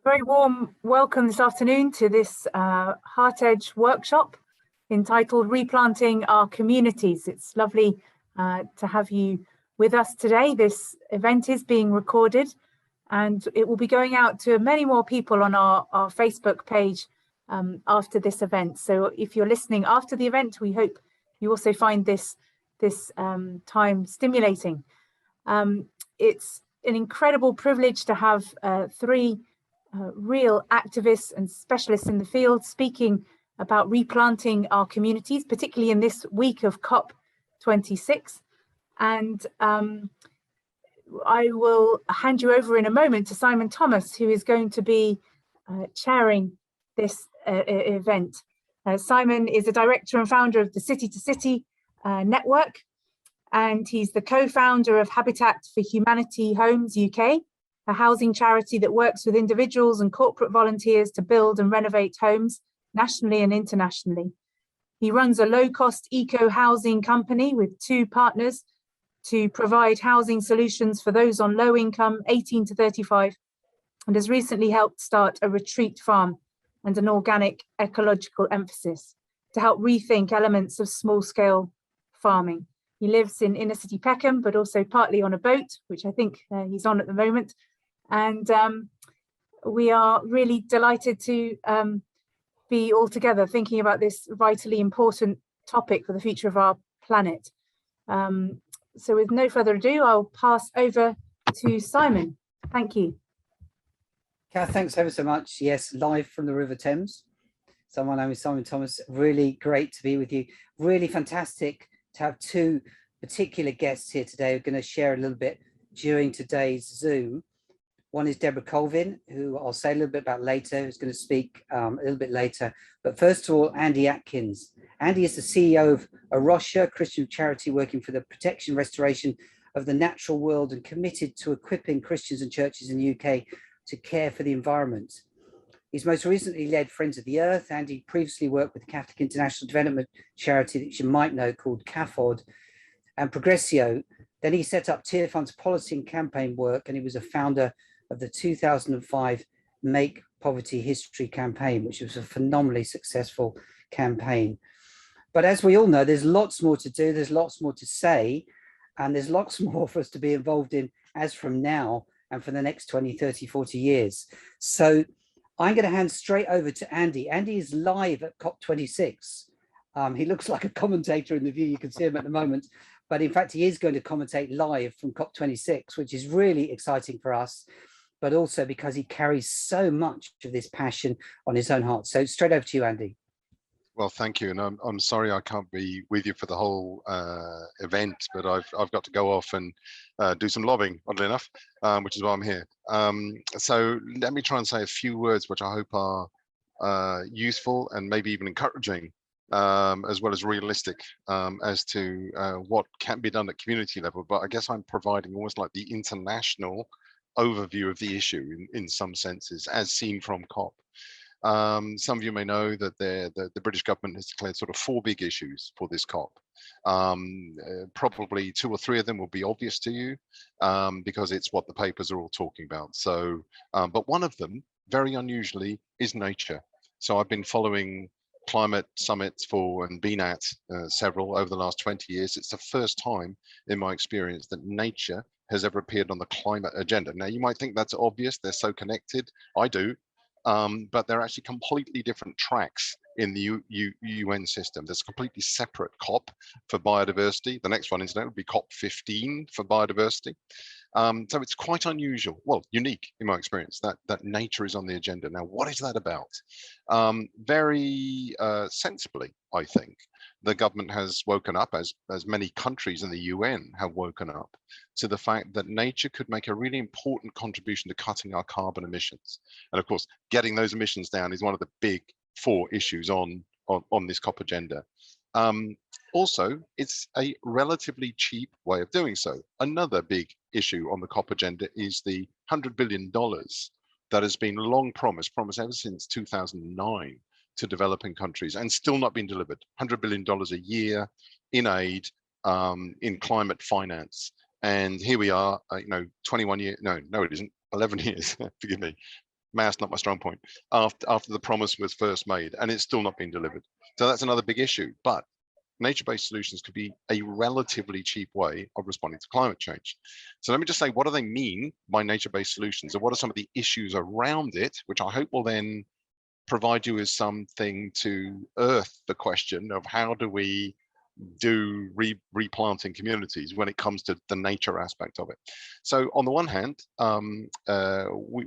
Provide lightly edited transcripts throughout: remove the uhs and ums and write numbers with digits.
Very warm welcome this afternoon to this Heart Edge workshop entitled Replanting Our Communities. It's lovely to have you with us today. This event is being recorded and it will be going out to many more people on our Facebook page after this event. So if you're listening after the event, we hope you also find this time stimulating. It's an incredible privilege to have three real activists and specialists in the field speaking about replanting our communities, particularly in this week of COP26. And I will hand you over in a moment to Simon Thomas, who is going to be chairing this event. Simon is a director and founder of the City to City network, and he's the co-founder of Habitat for Humanity Homes UK, a housing charity that works with individuals and corporate volunteers to build and renovate homes nationally and internationally. He runs a low-cost eco-housing company with two partners to provide housing solutions for those on low income, 18 to 35, and has recently helped start a retreat farm and an organic ecological emphasis to help rethink elements of small-scale farming. He lives in inner city Peckham, but also partly on a boat, which I think he's on at the moment. And we are really delighted to be all together thinking about this vitally important topic for the future of our planet. So with no further ado, I'll pass over to Simon. Thank you. Kath, thanks ever so much. Yes, live from the River Thames. So my name is Simon Thomas. Really great to be with you. Really fantastic to have two particular guests here today who are going to share a little bit during today's Zoom. One is Deborah Colvin, who I'll say a little bit about later, who's going to speak a little bit later. But first of all, Andy Atkins. Andy is the CEO of A Rocha, a Christian charity working for the protection and restoration of the natural world and committed to equipping Christians and churches in the UK to care for the environment. He's most recently led Friends of the Earth. Andy previously worked with the Catholic International Development Charity that you might know called CAFOD and Progressio. Then he set up Tearfund's policy and campaign work, and he was a founder of the 2005 Make Poverty History campaign, which was a phenomenally successful campaign. But as we all know, there's lots more to do, there's lots more to say, and there's lots more for us to be involved in as from now and for the next 20, 30, 40 years. So I'm going to hand straight over to Andy. Andy is live at COP26. He looks like a commentator in the view, you can see him at the moment, but in fact, he is going to commentate live from COP26, which is really exciting for us, but also because he carries so much of this passion on his own heart. So straight over to you, Andy. Well, thank you. And I'm sorry I can't be with you for the whole event, but I've got to go off and do some lobbying, oddly enough, which is why I'm here. So let me try and say a few words which I hope are useful and maybe even encouraging, as well as realistic as to what can be done at community level. But I guess I'm providing almost like the international overview of the issue in some senses, as seen from COP. Some of you may know that the British government has declared sort of four big issues for this COP. Probably two or three of them will be obvious to you because it's what the papers are all talking about. So, but one of them, very unusually, is nature. So I've been following climate summits and been at several over the last 20 years. It's the first time in my experience that nature has ever appeared on the climate agenda. Now, you might think that's obvious, they're so connected. I do. But they're actually completely different tracks in the UN system. There's a completely separate COP for biodiversity. The next one, incidentally, would be COP15 for biodiversity. So it's quite unusual, well, unique in my experience, that nature is on the agenda. Now, what is that about? Very sensibly, I think, the government has woken up, as many countries in the UN have woken up, to the fact that nature could make a really important contribution to cutting our carbon emissions. And of course, getting those emissions down is one of the big four issues on this COP agenda. Also, it's a relatively cheap way of doing so. Another big issue on the COP agenda is the $100 billion that has been long promised ever since 2009 to developing countries and still not been delivered. $100 billion a year in aid, in climate finance. And here we are, 21 years, no, it isn't, 11 years, forgive me, math's not my strong point, after the promise was first made, and it's still not been delivered. So that's another big issue. But nature-based solutions could be a relatively cheap way of responding to climate change. So let me just say, what do they mean by nature-based solutions, and what are some of the issues around it, which I hope will then provide you with something to earth the question of how do we do replanting communities when it comes to the nature aspect of it. So on the one hand,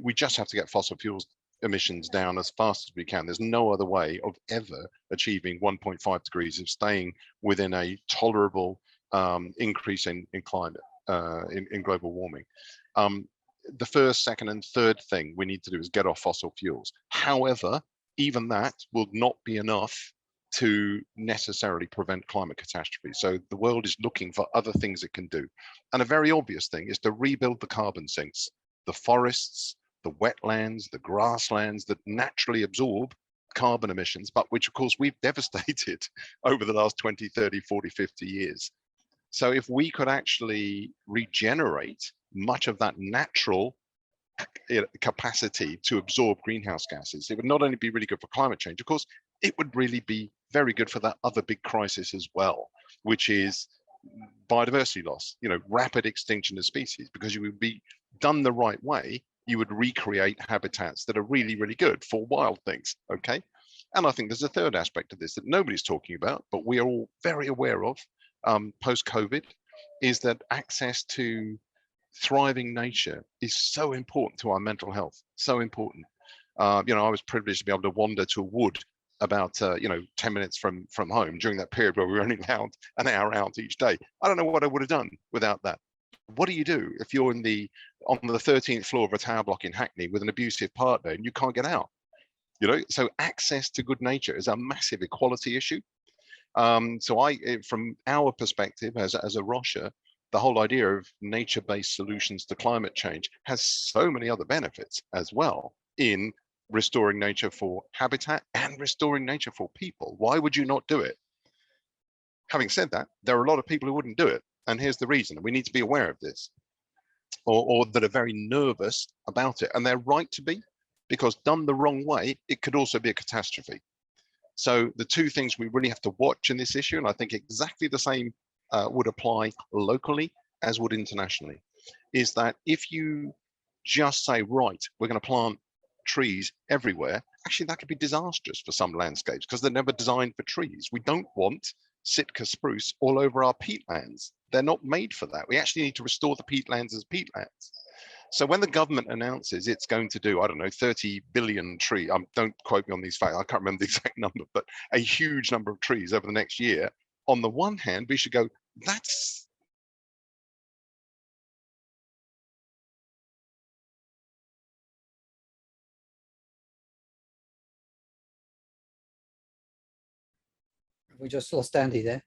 we just have to get fossil fuels emissions down as fast as we can. There's no other way of ever achieving 1.5 degrees, of staying within a tolerable increase in climate, in global warming. The first, second, and third thing we need to do is get off fossil fuels. However, even that will not be enough to necessarily prevent climate catastrophe. So the world is looking for other things it can do. And a very obvious thing is to rebuild the carbon sinks, the forests, the wetlands, the grasslands that naturally absorb carbon emissions, but which of course we've devastated over the last 20, 30, 40, 50 years. So if we could actually regenerate much of that natural capacity to absorb greenhouse gases, it would not only be really good for climate change, of course, it would really be very good for that other big crisis as well, which is biodiversity loss, rapid extinction of species, because you would be done the right way, you would recreate habitats that are really, really good for wild things, okay? And I think there's a third aspect of this that nobody's talking about, but we are all very aware of post-COVID, is that access to thriving nature is so important to our mental health, so important. I was privileged to be able to wander to a wood about 10 minutes from home during that period where we were only allowed an hour out each day. I don't know what I would have done without that. What do you do if you're on the 13th floor of a tower block in Hackney with an abusive partner and you can't get out? So access to good nature is a massive equality issue. So from our perspective as a Rocha, the whole idea of nature-based solutions to climate change has so many other benefits as well in restoring nature for habitat and restoring nature for people. Why would you not do it? Having said that, there are a lot of people who wouldn't do it. And here's the reason. We need to be aware of this, or that are very nervous about it. And they're right to be, because done the wrong way, it could also be a catastrophe. So the two things we really have to watch in this issue, and I think exactly the same would apply locally as would internationally, is that if you just say, right, we're going to plant trees everywhere, actually that could be disastrous for some landscapes because they're never designed for trees. We don't want Sitka spruce all over our peatlands. They're not made for that. We actually need to restore the peatlands as peatlands. So when the government announces it's going to do, I don't know, 30 billion trees, don't quote me on these facts, I can't remember the exact number, but a huge number of trees over the next year, on the one hand, we should go, that's We just lost Andy there.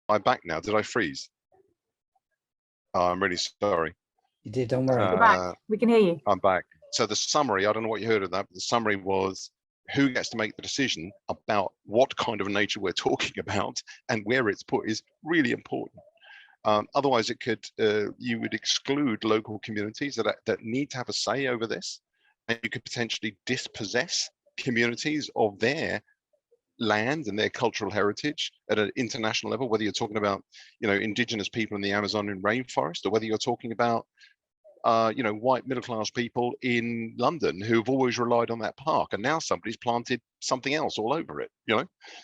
I'm back now. Did I freeze? Oh, I'm really sorry. You did, don't worry. You're back. We can hear you. I'm back. So the summary, I don't know what you heard of that, but the summary was who gets to make the decision about what kind of nature we're talking about and where it's put is really important. Otherwise, it could you would exclude local communities that need to have a say over this, and you could potentially dispossess communities of their land and their cultural heritage at an international level, whether you're talking about indigenous people in the Amazon and rainforest, or whether you're talking about white middle-class people in London who've always relied on that park, and now somebody's planted something else all over it.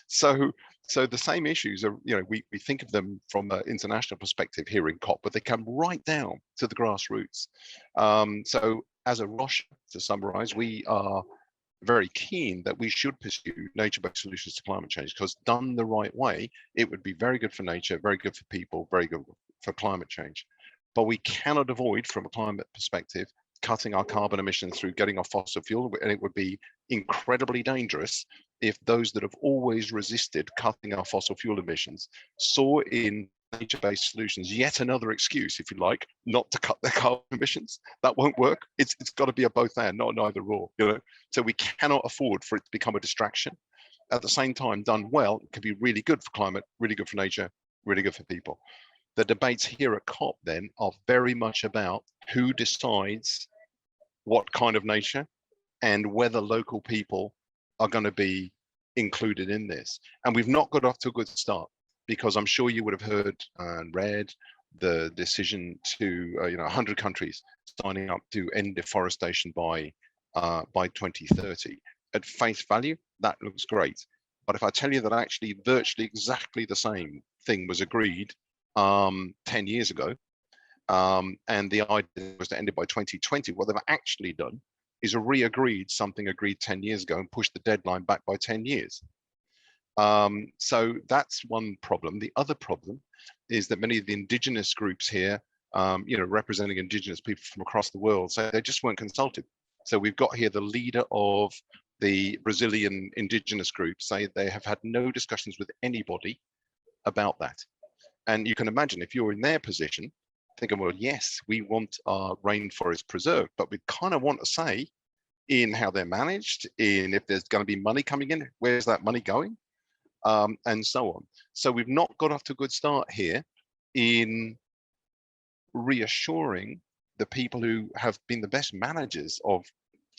So the same issues are, we think of them from an international perspective here in COP, but they come right down to the grassroots. So as a Rocha, to summarize, we are very keen that we should pursue nature-based solutions to climate change, because done the right way, it would be very good for nature, very good for people, very good for climate change. But we cannot avoid, from a climate perspective, cutting our carbon emissions through getting off fossil fuel, and it would be incredibly dangerous if those that have always resisted cutting our fossil fuel emissions saw in nature-based solutions, yet another excuse, if you like, not to cut their carbon emissions. That won't work. It's got to be a both and, not an either or. You know, so we cannot afford for it to become a distraction. At the same time, done well, it can be really good for climate, really good for nature, really good for people. The debates here at COP then are very much about who decides what kind of nature and whether local people are going to be included in this. And we've not got off to a good start, because I'm sure you would have heard and read the decision to 100 countries signing up to end deforestation by 2030. At face value, that looks great. But if I tell you that actually virtually exactly the same thing was agreed 10 years ago, and the idea was to end it by 2020, what they've actually done is re-agreed something agreed 10 years ago and pushed the deadline back by 10 years. So that's one problem. The other problem is that many of the indigenous groups here, representing indigenous people from across the world, say they just weren't consulted. So we've got here the leader of the Brazilian indigenous group say they have had no discussions with anybody about that. And you can imagine if you're in their position, thinking, well, yes, we want our rainforest preserved, but we kind of want to say in how they're managed, in if there's going to be money coming in, where's that money going, and so on. So we've not got off to a good start here in reassuring the people who have been the best managers of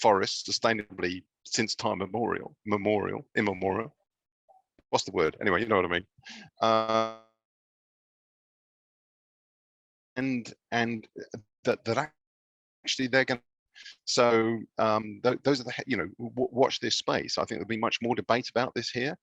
forests sustainably since time immemorial. What's the word? Anyway, you know what I mean. And that actually they're going to. So those are the, watch this space. I think there'll be much more debate about this here.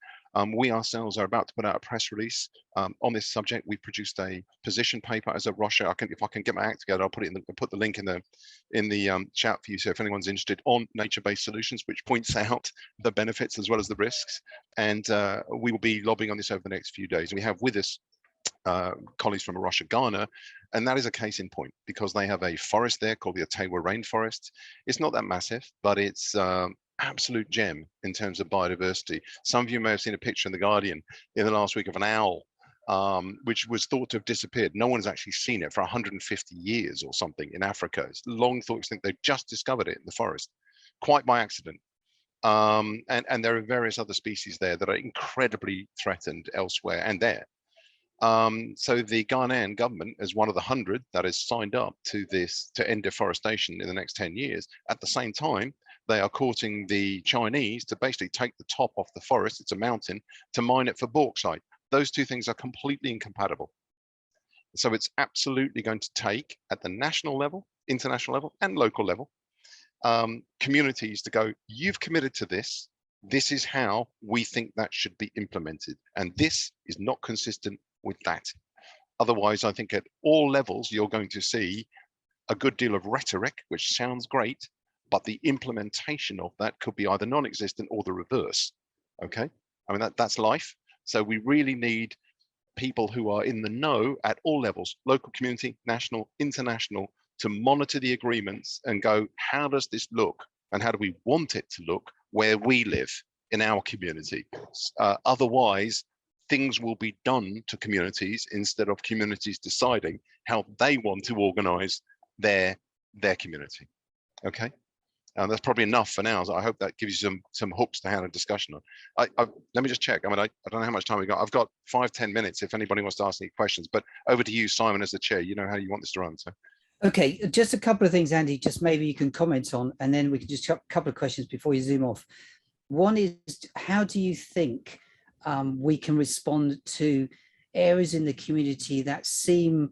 We ourselves are about to put out a press release on this subject. We produced a position paper as a Rocha. If I can get my act together, I'll put it put the link in the chat for you. So if anyone's interested, on nature-based solutions, which points out the benefits as well as the risks. And we will be lobbying on this over the next few days. And we have with us colleagues from A Rocha, Ghana, and that is a case in point because they have a forest there called the Ottawa rainforest. It's not that massive, but it's absolute gem in terms of biodiversity. Some of you may have seen a picture in The Guardian in the last week of an owl, which was thought to have disappeared. No one's actually seen it for 150 years or something in Africa. It's long thought to think they've just discovered it in the forest, quite by accident. And there are various other species there that are incredibly threatened elsewhere and there. So the Ghanaian government is one of the 100 that is signed up to this, to end deforestation in the next 10 years. At the same time, they are courting the Chinese to basically take the top off the forest, it's a mountain, to mine it for bauxite. Those two things are completely incompatible. So it's absolutely going to take, at the national level, international level, and local level, communities to go, you've committed to this, this is how we think that should be implemented. And this is not consistent with that. Otherwise, I think at all levels, you're going to see a good deal of rhetoric, which sounds great, but the implementation of that could be either non-existent or the reverse. Okay, I mean, that's life. So we really need people who are in the know at all levels, local, community, national, international, to monitor the agreements and go, how does this look? And how do we want it to look where we live in our community? Otherwise, things will be done to communities instead of communities deciding how they want to organize their community. Okay, that's probably enough for now. So I hope that gives you some hooks to have a discussion on. Let me just check. I mean, I don't know how much time we got. I've got 5-10 minutes if anybody wants to ask any questions, but over to you, Simon, as the chair. You know how you want this to run. So. Okay, just a couple of things, Andy, just maybe you can comment on, and then we can just a couple of questions before you zoom off. One is, how do you think we can respond to areas in the community that seem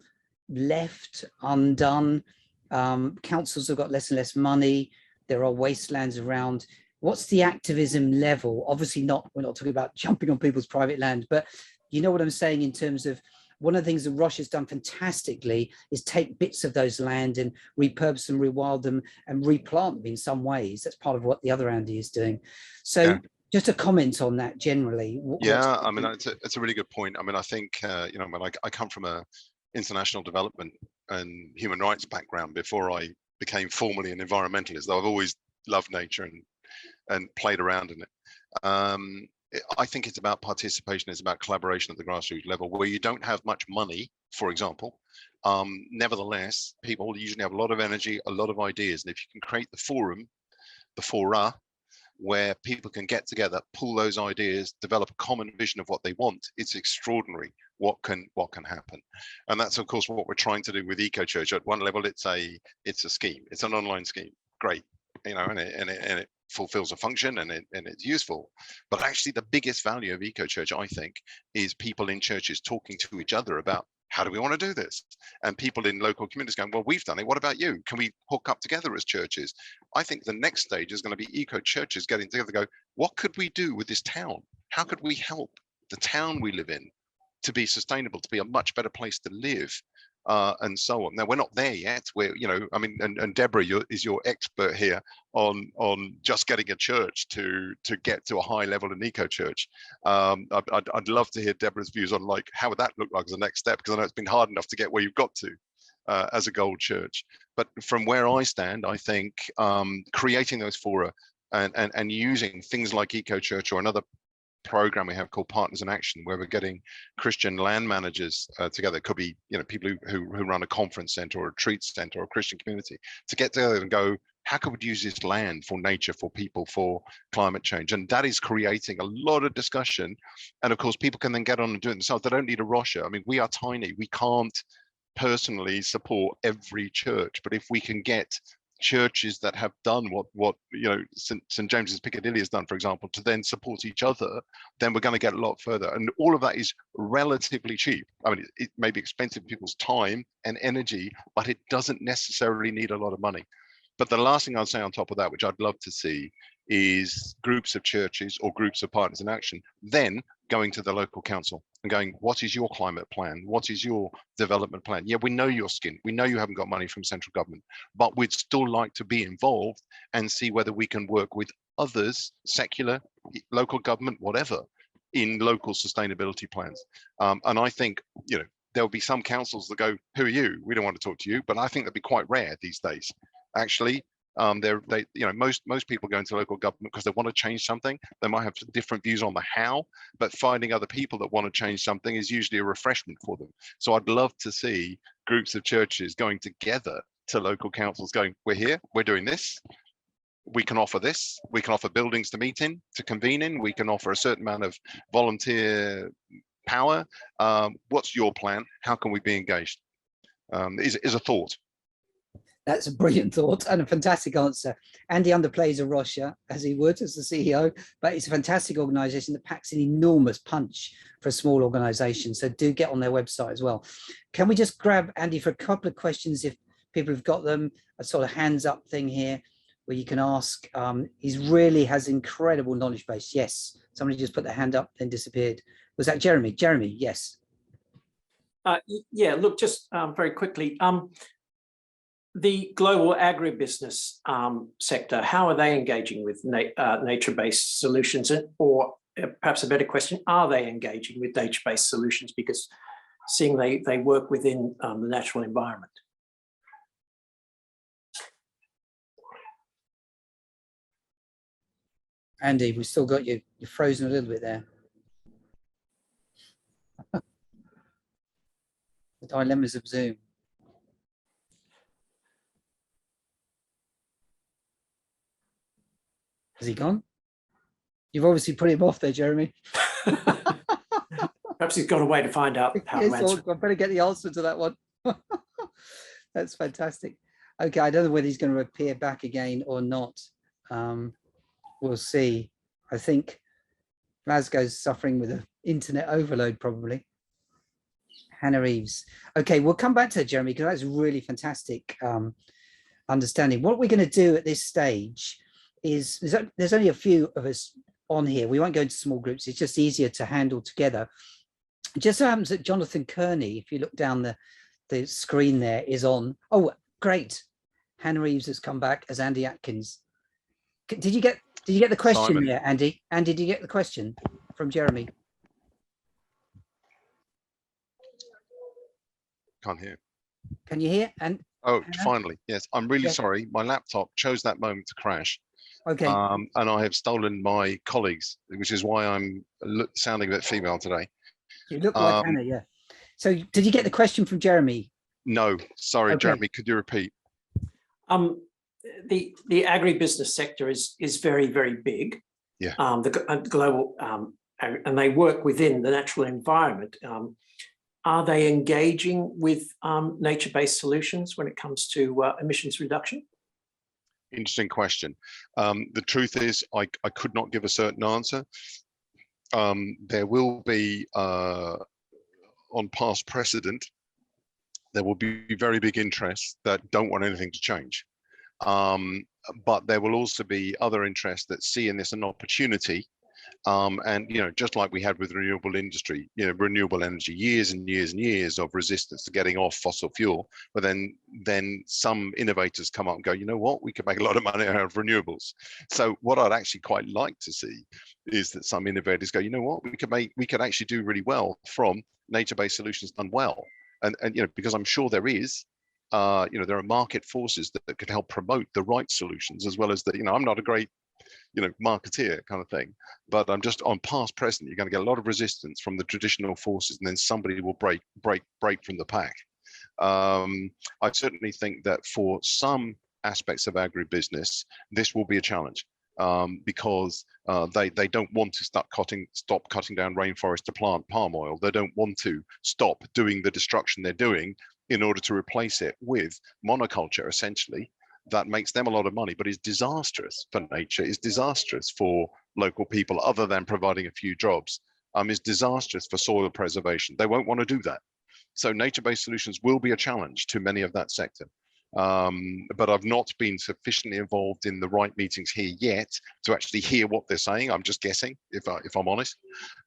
left undone? Councils have got less and less money. There are wastelands around. What's the activism level? Obviously we're not talking about jumping on people's private land, but you know what I'm saying in terms of one of the things that Rocha's done fantastically is take bits of those land and repurpose them, rewild them, and replant them in some ways. That's part of what the other Andy is doing. So yeah. Just a comment on that generally. Yeah, I mean, it's a really good point. I mean, I think, I come from a international development and human rights background before I became formally an environmentalist, though I've always loved nature and played around in it. I think it's about participation, it's about collaboration at the grassroots level, where you don't have much money, for example. Nevertheless, people usually have a lot of energy, a lot of ideas, and if you can create the forum, the fora, where people can get together, pull those ideas, develop a common vision of what they want, it's extraordinary what can happen. And that's of course what we're trying to do with EcoChurch. At one level, it's a scheme, it's an online scheme, great, you know, and it fulfills a function and it's useful. But actually the biggest value of EcoChurch, I think, is people in churches talking to each other about, how do we want to do this? And people in local communities going, well, we've done it. What about you? Can we hook up together as churches? I think the next stage is going to be eco churches getting together, go, what could we do with this town? How could we help the town we live in to be sustainable, to be a much better place to live? And so on. Now we're not there yet. We're, you know, I mean, and Deborah is your expert here on just getting a church to get to a high level in eco church. I'd love to hear Deborah's views on like how would that look like as the next step, because I know it's been hard enough to get where you've got to as a gold church. But from where I stand, I think creating those fora and using things like eco church or another program we have called Partners in Action, where we're getting Christian land managers together. It could be, you know, people who run a conference center or a retreat center or a Christian community to get together and go, how could we use this land for nature, for people, for climate change? And that is creating a lot of discussion. And of course, people can then get on and do it themselves. They don't need a Rocha. I mean, we are tiny. We can't personally support every church, but if we can get churches that have done what you know St James's Piccadilly has done, for example, to then support each other, then we're going to get a lot further. And all of that is relatively cheap. I mean, it may be expensive in people's time and energy, but it doesn't necessarily need a lot of money. But the last thing I'd say on top of that, which I'd love to see, is groups of churches or groups of partners in action then going to the local council and going, what is your climate plan? What is your development plan? Yeah, we know your skin. We know you haven't got money from central government, but we'd still like to be involved and see whether we can work with others, secular, local government, whatever, in local sustainability plans. And I think, you know, there'll be some councils that go, who are you? We don't want to talk to you. But I think that'd be quite rare these days. Actually, most people go into local government because they want to change something. They might have different views on the how, but finding other people that want to change something is usually a refreshment for them. So I'd love to see groups of churches going together to local councils going, we're here, we're doing this. We can offer this. We can offer buildings to meet in, to convene in. We can offer a certain amount of volunteer power. What's your plan? How can we be engaged? Is a thought. That's a brilliant thought and a fantastic answer. Andy underplays A Rocha, as he would as the CEO, but it's a fantastic organization that packs an enormous punch for a small organization. So do get on their website as well. Can we just grab Andy for a couple of questions if people have got them? A sort of hands up thing here where you can ask. He really has incredible knowledge base. Yes, somebody just put their hand up, then disappeared. Was that Jeremy? Jeremy, yes. Yeah, look, just very quickly. The global agribusiness sector, how are they engaging with nature-based solutions? Or perhaps a better question, are they engaging with nature-based solutions because seeing they work within the natural environment? Andy, we've still got you. You're frozen a little bit there. The dilemmas of Zoom. Has he gone? You've obviously put him off there, Jeremy. Perhaps he's got a way to find out how to answer. I better get the answer to that one. That's fantastic. Okay, I don't know whether he's going to appear back again or not. We'll see. I think Glasgow's suffering with an internet overload, probably. Hannah Reeves. Okay, we'll come back to it, Jeremy, because that's really fantastic understanding. What we're going to do at this stage is there's only a few of us on here. We won't go into small groups. It's just easier to handle together. It just so happens that Jonathan Kearney, if you look down the screen there, is on. Oh, great. Hannah Reeves has come back as Andy Atkins. Did you get the question Simon. There, Andy? Andy, did you get the question from Jeremy? Can't hear. Can you hear? And oh, finally, yes. I'm really sorry. My laptop chose that moment to crash. Okay. And I have stolen my colleagues, which is why I'm sounding a bit female today. You look like Hannah, yeah. So did you get the question from Jeremy? No, sorry, Okay. Jeremy, could you repeat? The agribusiness sector is very, very big. Yeah. The global and they work within the natural environment. Are they engaging with nature-based solutions when it comes to emissions reduction? Interesting question. The truth is, I could not give a certain answer. There will be, on past precedent, there will be very big interests that don't want anything to change. But there will also be other interests that see in this an opportunity. And, you know, just like we had with renewable industry, you know, renewable energy, years and years and years of resistance to getting off fossil fuel. But then some innovators come up and go, you know what, we could make a lot of money out of renewables. So what I'd actually quite like to see is that some innovators go, you know what, we could actually do really well from nature-based solutions done well. And you know, because I'm sure there is, you know, there are market forces that could help promote the right solutions, as well as that, you know, I'm not a great, you know, marketeer kind of thing, but I'm just on past present, you're going to get a lot of resistance from the traditional forces, and then somebody will break from the pack. I certainly think that for some aspects of agribusiness, this will be a challenge. Because they don't want to stop cutting down rainforest to plant palm oil. They don't want to stop doing the destruction they're doing in order to replace it with monoculture, essentially. That makes them a lot of money, but is disastrous for nature, is disastrous for local people, other than providing a few jobs, is disastrous for soil preservation. They won't want to do that. So nature-based solutions will be a challenge to many of that sector. But I've not been sufficiently involved in the right meetings here yet to actually hear what they're saying. I'm just guessing, if I'm honest.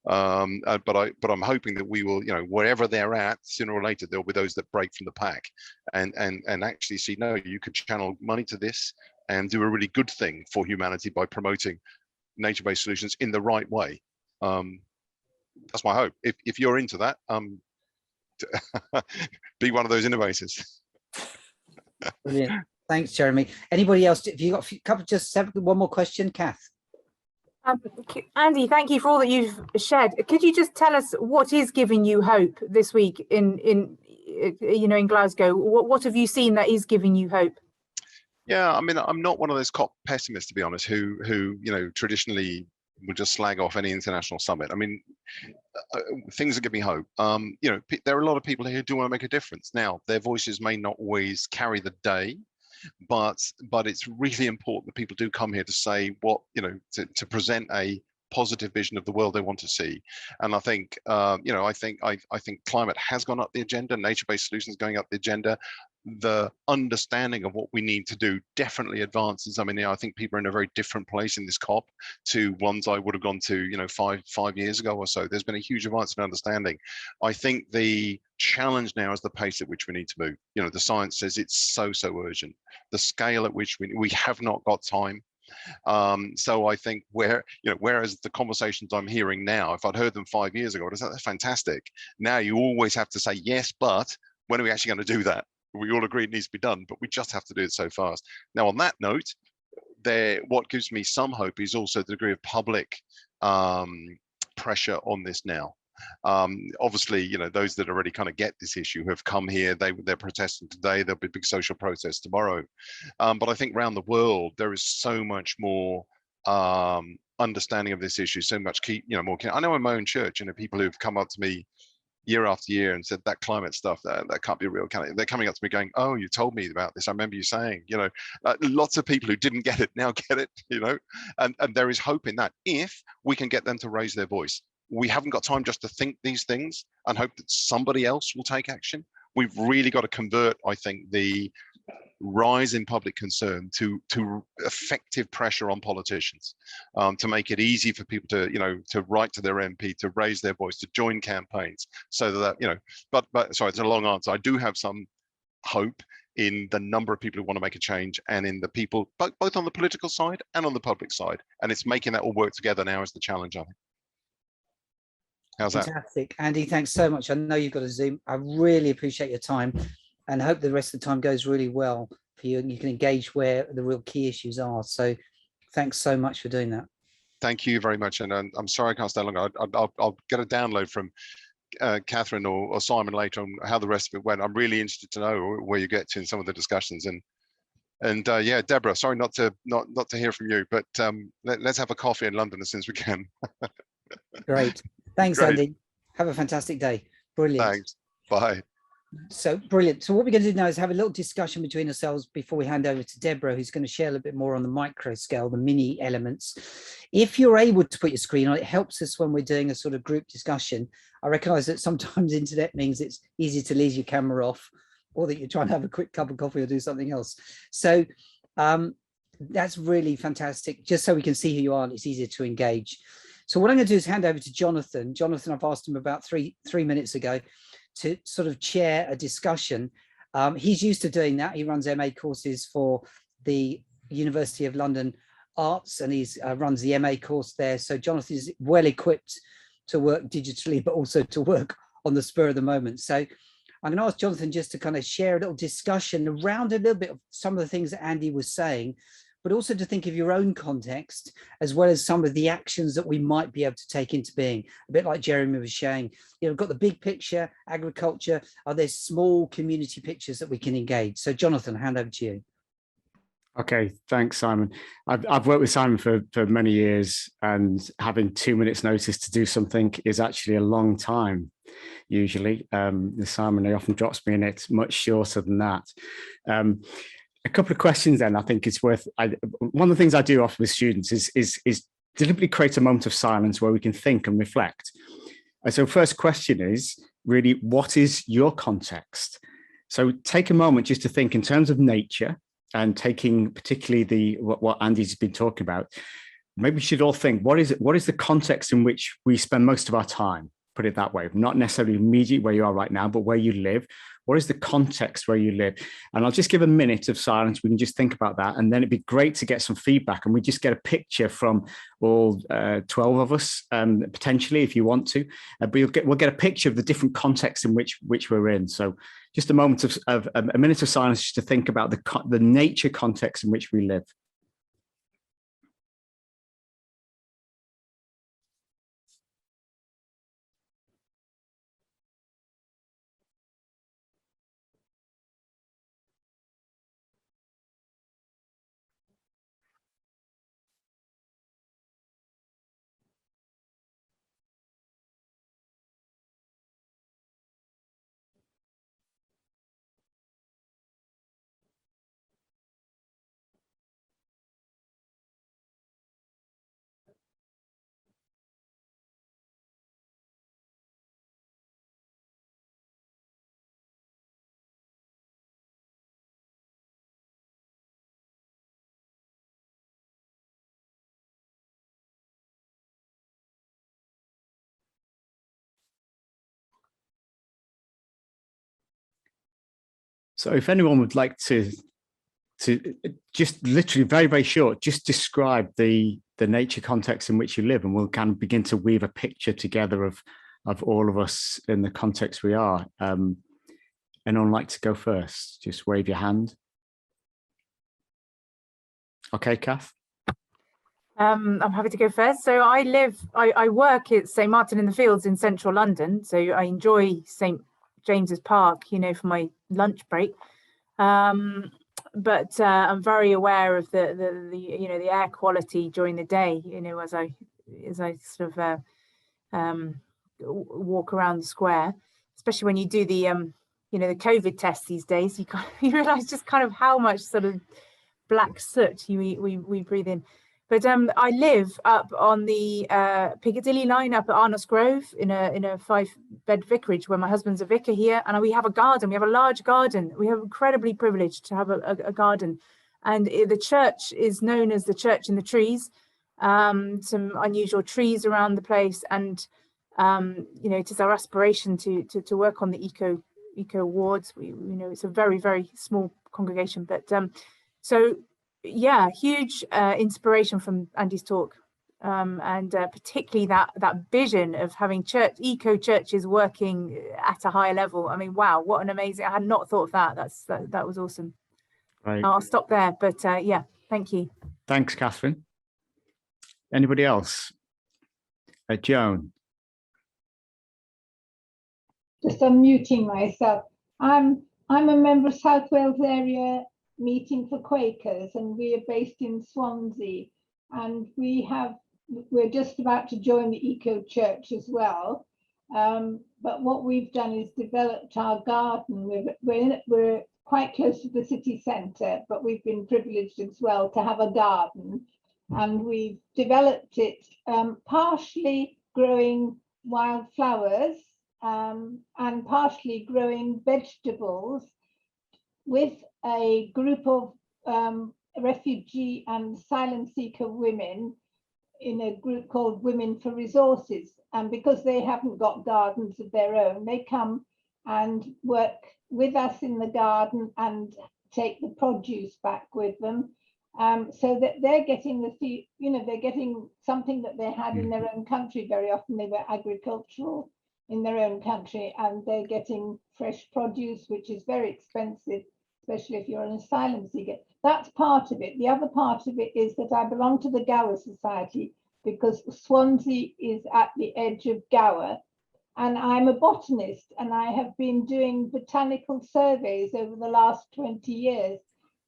But I'm hoping that we will, you know, wherever they're at, sooner or later there'll be those that break from the pack and actually see, no, you could channel money to this and do a really good thing for humanity by promoting nature-based solutions in the right way. That's my hope. If you're into that, be one of those innovators. Brilliant. Thanks, Jeremy. Anybody else? Have you got a couple? Just one more question, Kath. Andy, thank you for all that you've shared. Could you just tell us what is giving you hope this week in Glasgow? What have you seen that is giving you hope? Yeah, I mean, I'm not one of those COP pessimists, to be honest, who you know, traditionally would just slag off any international summit. I mean, things that give me hope. You know, there are a lot of people here who do want to make a difference. Now, their voices may not always carry the day, but it's really important that people do come here to say what, you know, to present a positive vision of the world they want to see. And I think, you know, I think climate has gone up the agenda, nature-based solutions going up the agenda. The understanding of what we need to do definitely advances. I mean, I think people are in a very different place in this COP to ones I would have gone to, you know, five years ago or so. There's been a huge advance in understanding. I think the challenge now is the pace at which we need to move. You know, the science says it's so urgent. The scale at which we have not got time. So I think whereas the conversations I'm hearing now, if I'd heard them 5 years ago, I'd say that's fantastic. Now you always have to say yes, but when are we actually going to do that? We all agree it needs to be done, but we just have to do it so fast. Now, on that note, what gives me some hope is also the degree of public pressure on this now. Obviously, you know, those that already kind of get this issue have come here. They're protesting today. There'll be big social protests tomorrow. But I think around the world there is so much more understanding of this issue. So much more. I know in my own church, you know, people who've come up to me year after year and said that climate stuff that can't be real. They're coming up to me going, "Oh, you told me about this. I remember you saying." You know, lots of people who didn't get it now get it. You know, and there is hope in that if we can get them to raise their voice. We haven't got time just to think these things and hope that somebody else will take action. We've really got to convert, I think, the rise in public concern to effective pressure on politicians, to make it easy for people to, you know, to write to their MP, to raise their voice, to join campaigns, so that, you know, but sorry, it's a long answer. I do have some hope in the number of people who want to make a change, and in the people both on the political side and on the public side, and it's making that all work together now is the challenge, I think. How's that? Fantastic. Andy, thanks so much. I know you've got a Zoom. I really appreciate your time and hope the rest of the time goes really well for you and you can engage where the real key issues are. So Thanks so much for doing that. Thank you very much. And I'm sorry I can't stay longer. I'll get a download from Catherine or Simon later on how the rest of it went. I'm really interested to know where you get to in some of the discussions. And yeah, Deborah, sorry not to hear from you, but let's have a coffee in London as soon as we can. Great. Thanks, Great. Andy. Have a fantastic day. Brilliant. Thanks. Bye. So brilliant. So what we're going to do now is have a little discussion between ourselves before we hand over to Deborah, who's going to share a little bit more on the micro scale, the mini elements. If you're able to put your screen on, it helps us when we're doing a sort of group discussion. I recognize that sometimes internet means it's easy to leave your camera off, or that you're trying to have a quick cup of coffee or do something else. So that's really fantastic, just so we can see who you are and it's easier to engage. So what I'm going to do is hand over to Jonathan. Jonathan, I've asked him about three minutes ago to sort of chair a discussion. He's used to doing that. He runs MA courses for the University of London Arts, and he's runs the MA course there. So Jonathan is well equipped to work digitally, but also to work on the spur of the moment. So I'm going to ask Jonathan just to kind of share a little discussion around a little bit of some of the things that Andy was saying, but also to think of your own context, as well as some of the actions that we might be able to take into being. A bit like Jeremy was saying, you know, we've got the big picture, agriculture, are there small community pictures that we can engage? So Jonathan, hand over to you. Okay, thanks, Simon. I've worked with Simon for many years, and having 2 minutes notice to do something is actually a long time. Usually, Simon, he often drops me in it much shorter than that. A couple of questions then I think it's worth, one of the things I do often with students is deliberately create a moment of silence where we can think and reflect. And so first question is really, what is your context? So take a moment just to think in terms of nature, and taking particularly what Andy's been talking about. Maybe we should all think, what is the context in which we spend most of our time? Put it that way, not necessarily immediately where you are right now, but where you live. What is the context where you live? And I'll just give a minute of silence. We can just think about that. And then it'd be great to get some feedback, and we just get a picture from all 12 of us, potentially, if you want to. But we'll get a picture of the different contexts in which we're in. So just a moment of a minute of silence just to think about the nature context in which we live. So if anyone would like to just literally very, very short, just describe the nature context in which you live, and we'll kind of begin to weave a picture together of all of us in the context we are. Anyone like to go first? Just wave your hand. Okay, Kath. I'm happy to go first. So I work at St. Martin in the Fields in central London. So I enjoy St. James's Park, you know, for my lunch break. But I'm very aware of the you know, the air quality during the day, you know, as I sort of walk around the square, especially when you do the you know, the COVID test these days, you realize just kind of how much sort of black soot we breathe in. But I live up on the Piccadilly line up at Arnos Grove in a 5-bed vicarage where my husband's a vicar here, and we have a garden. We have a large garden. We have incredibly privileged to have a garden, and the church is known as the Church in the Trees. Some unusual trees around the place, and you know, it is our aspiration to work on the eco wards. We know it's a very, very small congregation, but so. Yeah, huge inspiration from Andy's talk, and particularly that vision of having eco churches working at a higher level. I mean, wow, what an amazing! I had not thought of that. That was awesome. Right. I'll stop there, but yeah, thank you. Thanks, Catherine. Anybody else? Joan. Just unmuting myself. I'm a member of South Wales Area Meeting for Quakers, and we are based in Swansea, and we're just about to join the Eco Church as well. But what we've done is developed our garden. We're quite close to the city centre, but we've been privileged as well to have a garden, and we've developed it partially growing wildflowers and partially growing vegetables with a group of refugee and asylum seeker women in a group called Women for Resources. And because they haven't got gardens of their own, they come and work with us in the garden and take the produce back with them, so that they're getting they're getting something that they had in their own country. Very often they were agricultural in their own country, and they're getting fresh produce, which is very expensive, especially if you're an asylum seeker. That's part of it. The other part of it is that I belong to the Gower Society, because Swansea is at the edge of Gower, and I'm a botanist, and I have been doing botanical surveys over the last 20 years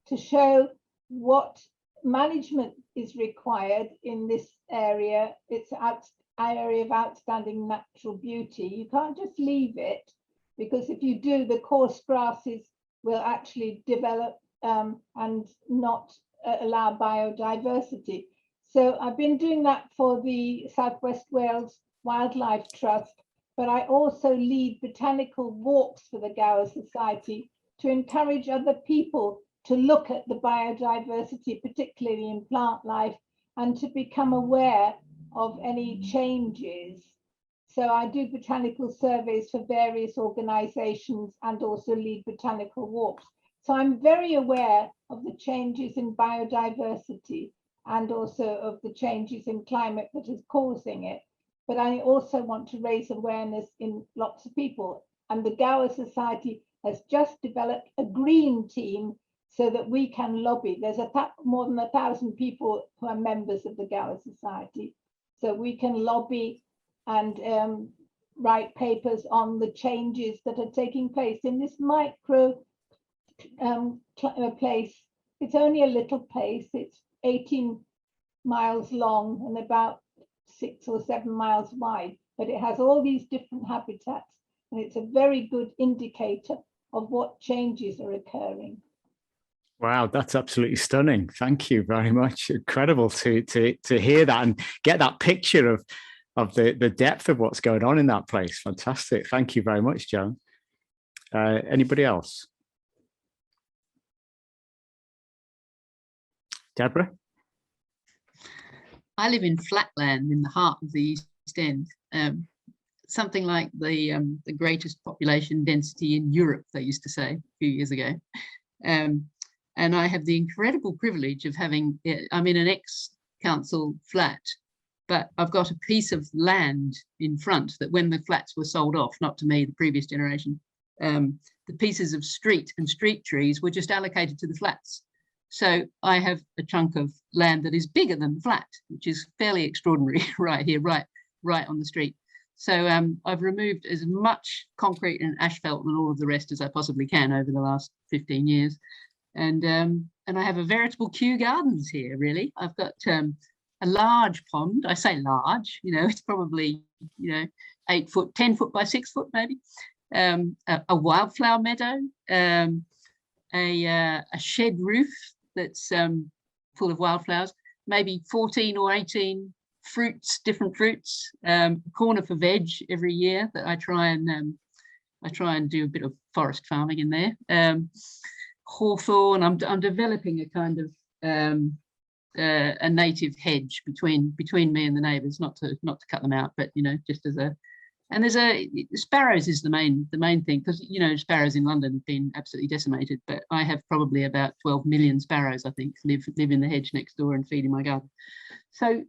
to show what management is required in this area. It's an area of outstanding natural beauty. You can't just leave it, because if you do, the coarse grasses will actually develop and not allow biodiversity. So I've been doing that for the South West Wales Wildlife Trust, but I also lead botanical walks for the Gower Society to encourage other people to look at the biodiversity, particularly in plant life, and to become aware of any changes. So I do botanical surveys for various organisations and also lead botanical walks. So I'm very aware of the changes in biodiversity and also of the changes in climate that is causing it. But I also want to raise awareness in lots of people. And the Gower Society has just developed a green team so that we can lobby. There's more than 1,000 people who are members of the Gower Society. So we can lobby and write papers on the changes that are taking place in this micro place. It's only a little place. It's 18 miles long and about 6 or 7 miles wide, but it has all these different habitats, and it's a very good indicator of what changes are occurring. Wow, that's absolutely stunning. Thank you very much. Incredible to hear that and get that picture of the depth of what's going on in that place. Fantastic. Thank you very much, Joan. Anybody else? Deborah? I live in flatland in the heart of the East End, something like the greatest population density in Europe, they used to say a few years ago. And I have the incredible privilege of having, I'm in an ex-council flat, but I've got a piece of land in front that when the flats were sold off, not to me, the previous generation, the pieces of street and street trees were just allocated to the flats. So I have a chunk of land that is bigger than the flat, which is fairly extraordinary right here, right on the street. So I've removed as much concrete and asphalt and all of the rest as I possibly can over the last 15 years. And I have a veritable Kew Gardens here, really. I've got a large pond. I say large, it's probably, 8 foot, 10 foot by 6 foot maybe. A wildflower meadow, a shed roof that's full of wildflowers, maybe 14 or 18 fruits, different fruits, a corner for veg every year that I try and do a bit of forest farming in there. Hawthorn, I'm developing a kind of a native hedge between me and the neighbours, not to cut them out, but just as a. And there's sparrows is the main thing, because sparrows in London have been absolutely decimated, but I have probably about 12 million sparrows, I think, live in the hedge next door and feed in my garden. So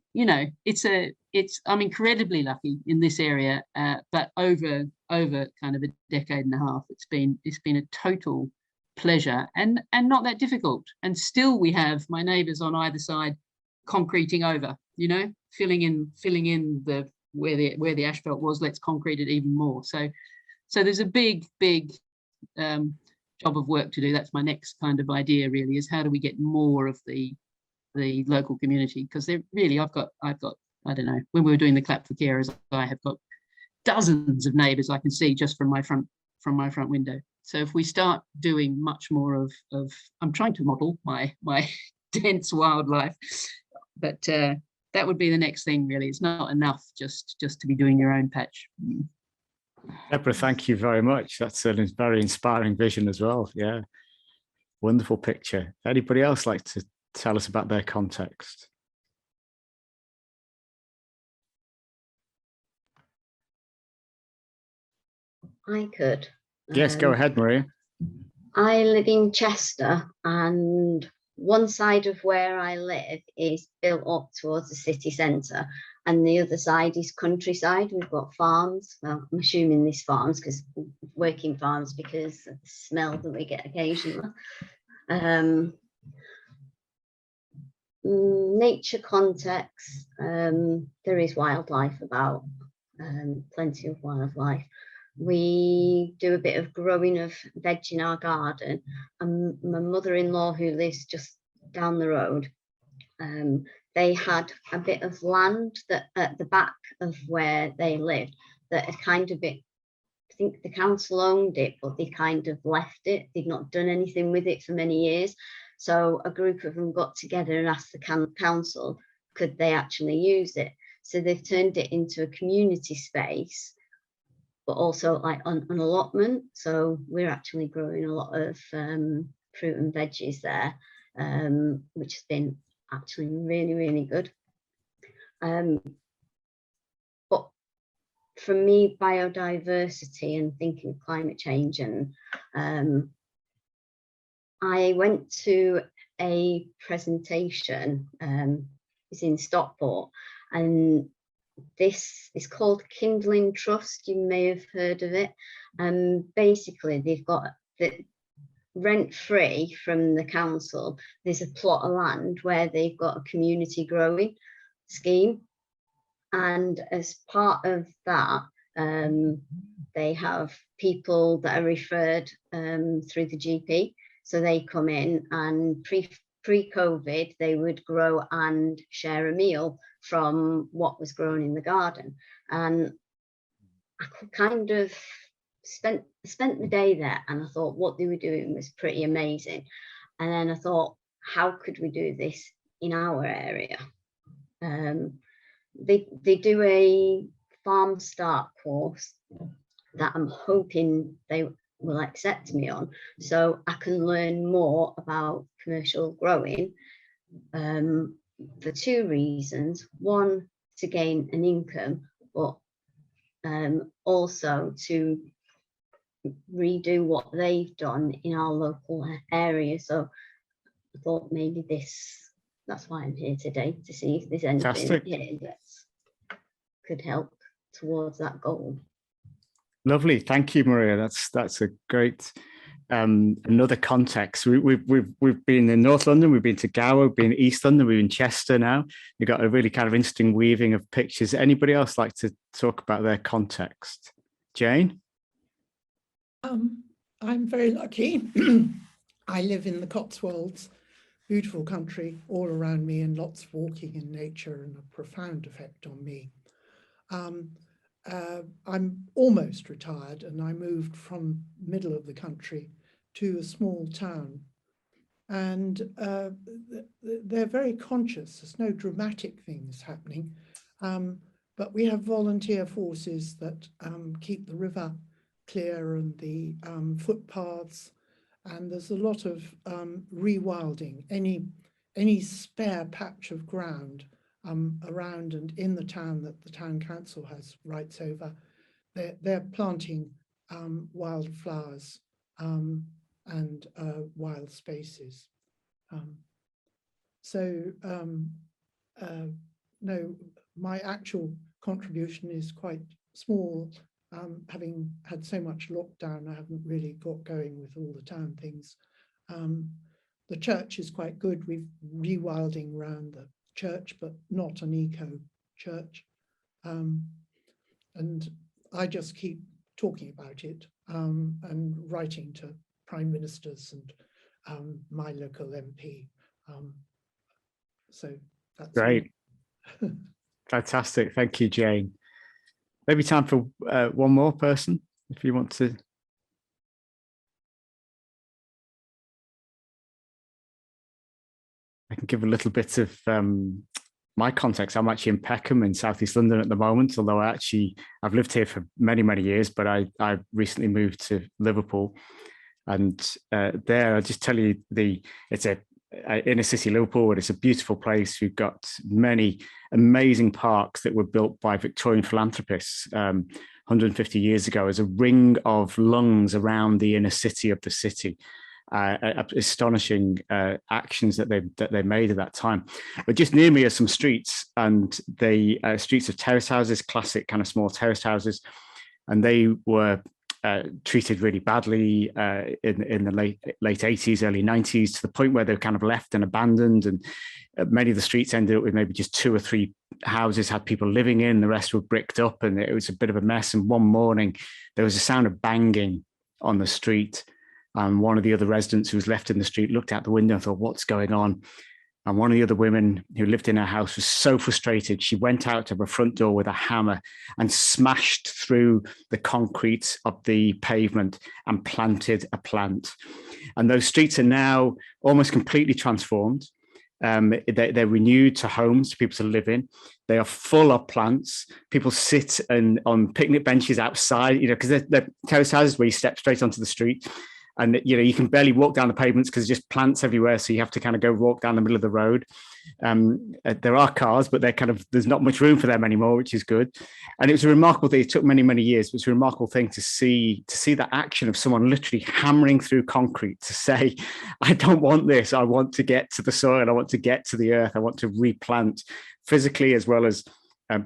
I'm incredibly lucky in this area, but over kind of a decade and a half, it's been a total pleasure and not that difficult. And still we have my neighbours on either side concreting over you know, filling in the where the asphalt was. Let's concrete it even more. So there's a big job of work to do. That's my next kind of idea, really, is how do we get more of the local community? Because they're really, I've got I don't know, when we were doing the Clap for Carers, I have got dozens of neighbours I can see just from my front window. So if we start doing much more of I'm trying to model my dense wildlife, but that would be the next thing, really. It's not enough just to be doing your own patch. Deborah, thank you very much. That's a very inspiring vision as well. Yeah, wonderful picture. Anybody else like to tell us about their context? I could. Yes, go ahead, Maria. I live in Chester, and one side of where I live is built up towards the city centre, and the other side is countryside. We've got farms. Well, I'm assuming these farms, because working farms, because of the smell that we get occasionally. Nature context, there is wildlife about, plenty of wildlife. We do a bit of growing of veg in our garden, and my mother-in-law, who lives just down the road, they had a bit of land that at the back of where they lived that had kind of been, I think the council owned it, but they kind of left it. They'd not done anything with it for many years. So a group of them got together and asked the council, could they actually use it? So they've turned it into a community space, but also like an allotment. So we're actually growing a lot of fruit and veggies there, which has been actually really, really good. But for me, biodiversity and thinking of climate change, and I went to a presentation, it's in Stockport, and this is called Kindling Trust. You may have heard of it. Basically, they've got the rent-free from the council. There's a plot of land where they've got a community growing scheme, and as part of that, they have people that are referred through the GP. So they come in, and pre-COVID, they would grow and share a meal from what was grown in the garden. And I kind of spent the day there, and I thought what they were doing was pretty amazing. And then I thought, how could we do this in our area? They do a farm start course that I'm hoping they will accept me on, so I can learn more about commercial growing, for two reasons. One, to gain an income, but also to redo what they've done in our local area. So I thought maybe that's why I'm here today, to see if there's anything here that could help towards that goal. Lovely, thank you, Maria. That's a great another context. We've been in North London, we've been to Gower, we've been in East London, we're in Chester now. We've got a really kind of interesting weaving of pictures. Anybody else like to talk about their context? Jane? I'm very lucky. I live in the Cotswolds, beautiful country all around me, and lots of walking in nature, and a profound effect on me. I'm almost retired, and I moved from middle of the country to a small town, and they're very conscious. There's no dramatic things happening, but we have volunteer forces that keep the river clear and the footpaths, and there's a lot of rewilding. Any spare patch of ground around and in the town that the town council has rights over, they're planting wildflowers and wild spaces. No, my actual contribution is quite small. Having had so much lockdown, I haven't really got going with all the town things. The church is quite good. We've rewilding around church, but not an eco church. And I just keep talking about it and writing to prime ministers and my local MP. So that's great. Fantastic. Thank you, Jane. Maybe time for one more person, if you want to. I can give a little bit of my context. I'm actually in Peckham in Southeast London at the moment, although I've lived here for many, many years, but I recently moved to Liverpool. And there, I'll just tell you, it's a inner city Liverpool, and it's a beautiful place. We've got many amazing parks that were built by Victorian philanthropists 150 years ago as a ring of lungs around the inner city of the city. Astonishing actions that they made at that time. But just near me are some streets, and the streets of terrace houses, classic kind of small terrace houses, and they were treated really badly in the late 80s, early 90s, to the point where they were kind of left and abandoned, and many of the streets ended up with maybe just 2 or 3 houses had people living in, the rest were bricked up, and it was a bit of a mess. And one morning there was a sound of banging on the street, and one of the other residents who was left in the street looked out the window and thought, what's going on? And one of the other women who lived in her house was so frustrated, she went out to her front door with a hammer and smashed through the concrete of the pavement and planted a plant. And those streets are now almost completely transformed. They're renewed to homes for people to live in. They are full of plants. People sit on picnic benches outside, because they're terrace houses where you step straight onto the street. And you can barely walk down the pavements because there's just plants everywhere. So you have to kind of go walk down the middle of the road. There are cars, but there's not much room for them anymore, which is good. And it was a remarkable thing. It took many, many years. It was a remarkable thing to see that action of someone literally hammering through concrete to say, I don't want this. I want to get to the soil. I want to get to the earth. I want to replant physically as well as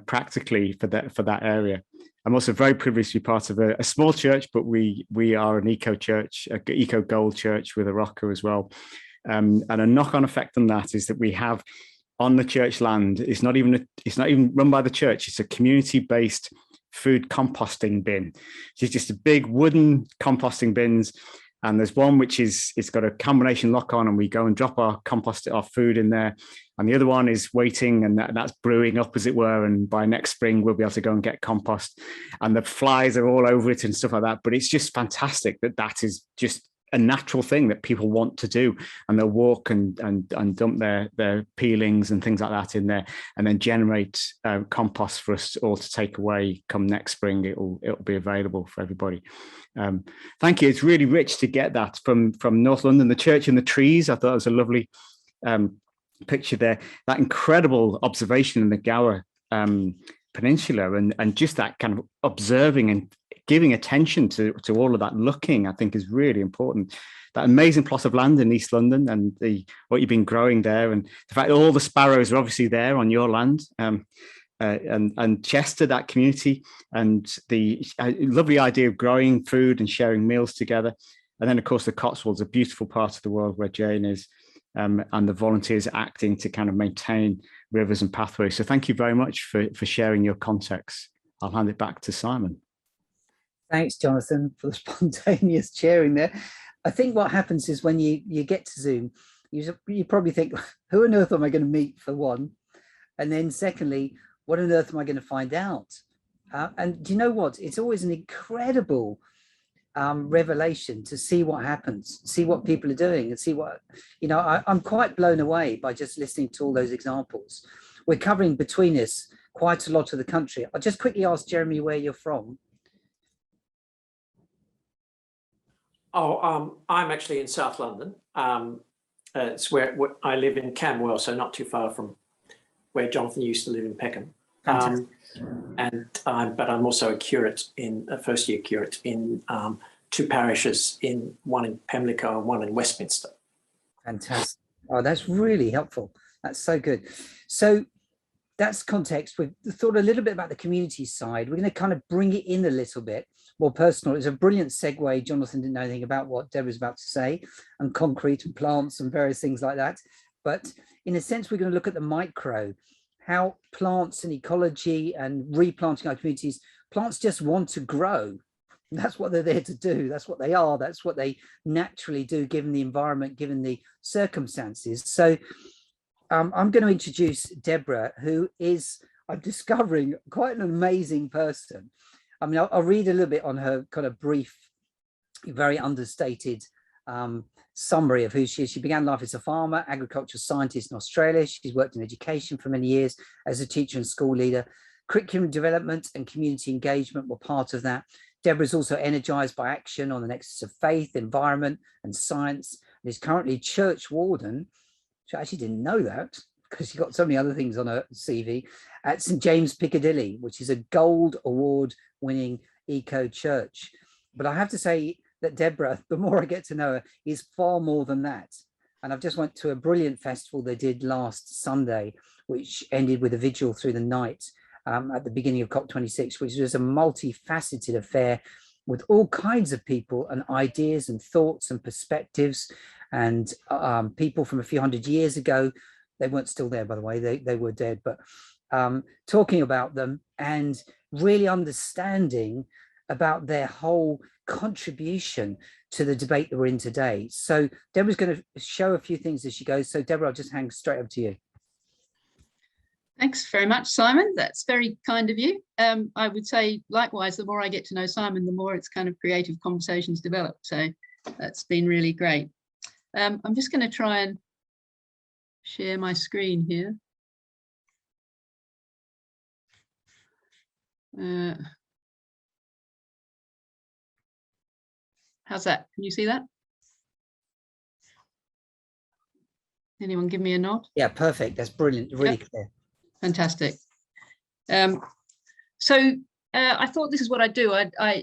practically for that area. I'm also very privileged to be part of a small church, but we are an eco church, an eco gold church with A Rocha as well. And a knock-on effect on that is that we have on the church land, it's not even run by the church, it's a community-based food composting bin. It's just a big wooden composting bins. And there's one which it's got a combination lock on, and we go and drop our food in there. And the other one is waiting, and that's brewing up, as it were. And by next spring, we'll be able to go and get compost. And the flies are all over it and stuff like that. But it's just fantastic that is just a natural thing that people want to do, and they'll walk and dump their peelings and things like that in there, and then generate compost for us all to take away. Come next spring, it'll be available for everybody. Thank you. It's really rich to get that from North London. The church and the trees, I thought it was a lovely picture there. That incredible observation in the Gower Peninsula, and just that kind of observing and giving attention to all of that looking, I think, is really important. That amazing plot of land in East London and what you've been growing there, and the fact that all the sparrows are obviously there on your land, and Chester, that community, and the lovely idea of growing food and sharing meals together. And then, of course, the Cotswolds, a beautiful part of the world where Jane is, and the volunteers acting to kind of maintain rivers and pathways. So thank you very much for sharing your context. I'll hand it back to Simon. Thanks, Jonathan, for the spontaneous sharing there. I think what happens is when you get to Zoom, you probably think, who on earth am I going to meet, for one? And then secondly, what on earth am I going to find out? And do you know what? It's always an incredible revelation to see what happens, see what people are doing, and see what, I'm quite blown away by just listening to all those examples. We're covering between us quite a lot of the country. I'll just quickly ask Jeremy where you're from. I'm actually in South London. It's where I live in Camberwell, so not too far from where Jonathan used to live in Peckham. But I'm also a first-year curate in 2 parishes, one in Pimlico and one in Westminster. Fantastic. Oh, that's really helpful. That's so good. So that's context. We've thought a little bit about the community side. We're going to kind of bring it in a little bit more personal. It's a brilliant segue. Jonathan didn't know anything about what Deborah's about to say, and concrete and plants and various things like that. But in a sense, we're going to look at the micro, how plants and ecology and replanting our communities, plants just want to grow. That's what they're there to do. That's what they are. That's what they naturally do, given the environment, given the circumstances. So I'm going to introduce Deborah, who is, I'm discovering, quite an amazing person. I mean, I'll read a little bit on her kind of brief, very understated summary of who she is. She began life as a farmer, agricultural scientist in Australia. She's worked in education for many years as a teacher and school leader. Curriculum development and community engagement were part of that. Deborah is also energized by action on the nexus of faith, environment and science, and is currently church warden. I actually didn't know that because she got so many other things on her CV at St James Piccadilly, which is a gold award winning eco church. But I have to say that Deborah, the more I get to know her, is far more than that. And I've just went to a brilliant festival they did last Sunday, which ended with a vigil through the night at the beginning of COP26, which was a multifaceted affair with all kinds of people and ideas and thoughts and perspectives, and people from a few hundred years ago. They weren't still there, by the way, they were dead, but talking about them and really understanding about their whole contribution to the debate that we're in today. So Deborah's going to show a few things as she goes. So Deborah, I'll just hang straight up to you. Thanks very much, Simon. That's very kind of you. I would say, likewise, the more I get to know Simon, the more it's kind of creative conversations develop. So that's been really great. I'm just going to try and share my screen here. How's that? Can you see that? Anyone give me a nod? Yeah, perfect. That's brilliant. Really clear. Fantastic. So I thought this is what I do. I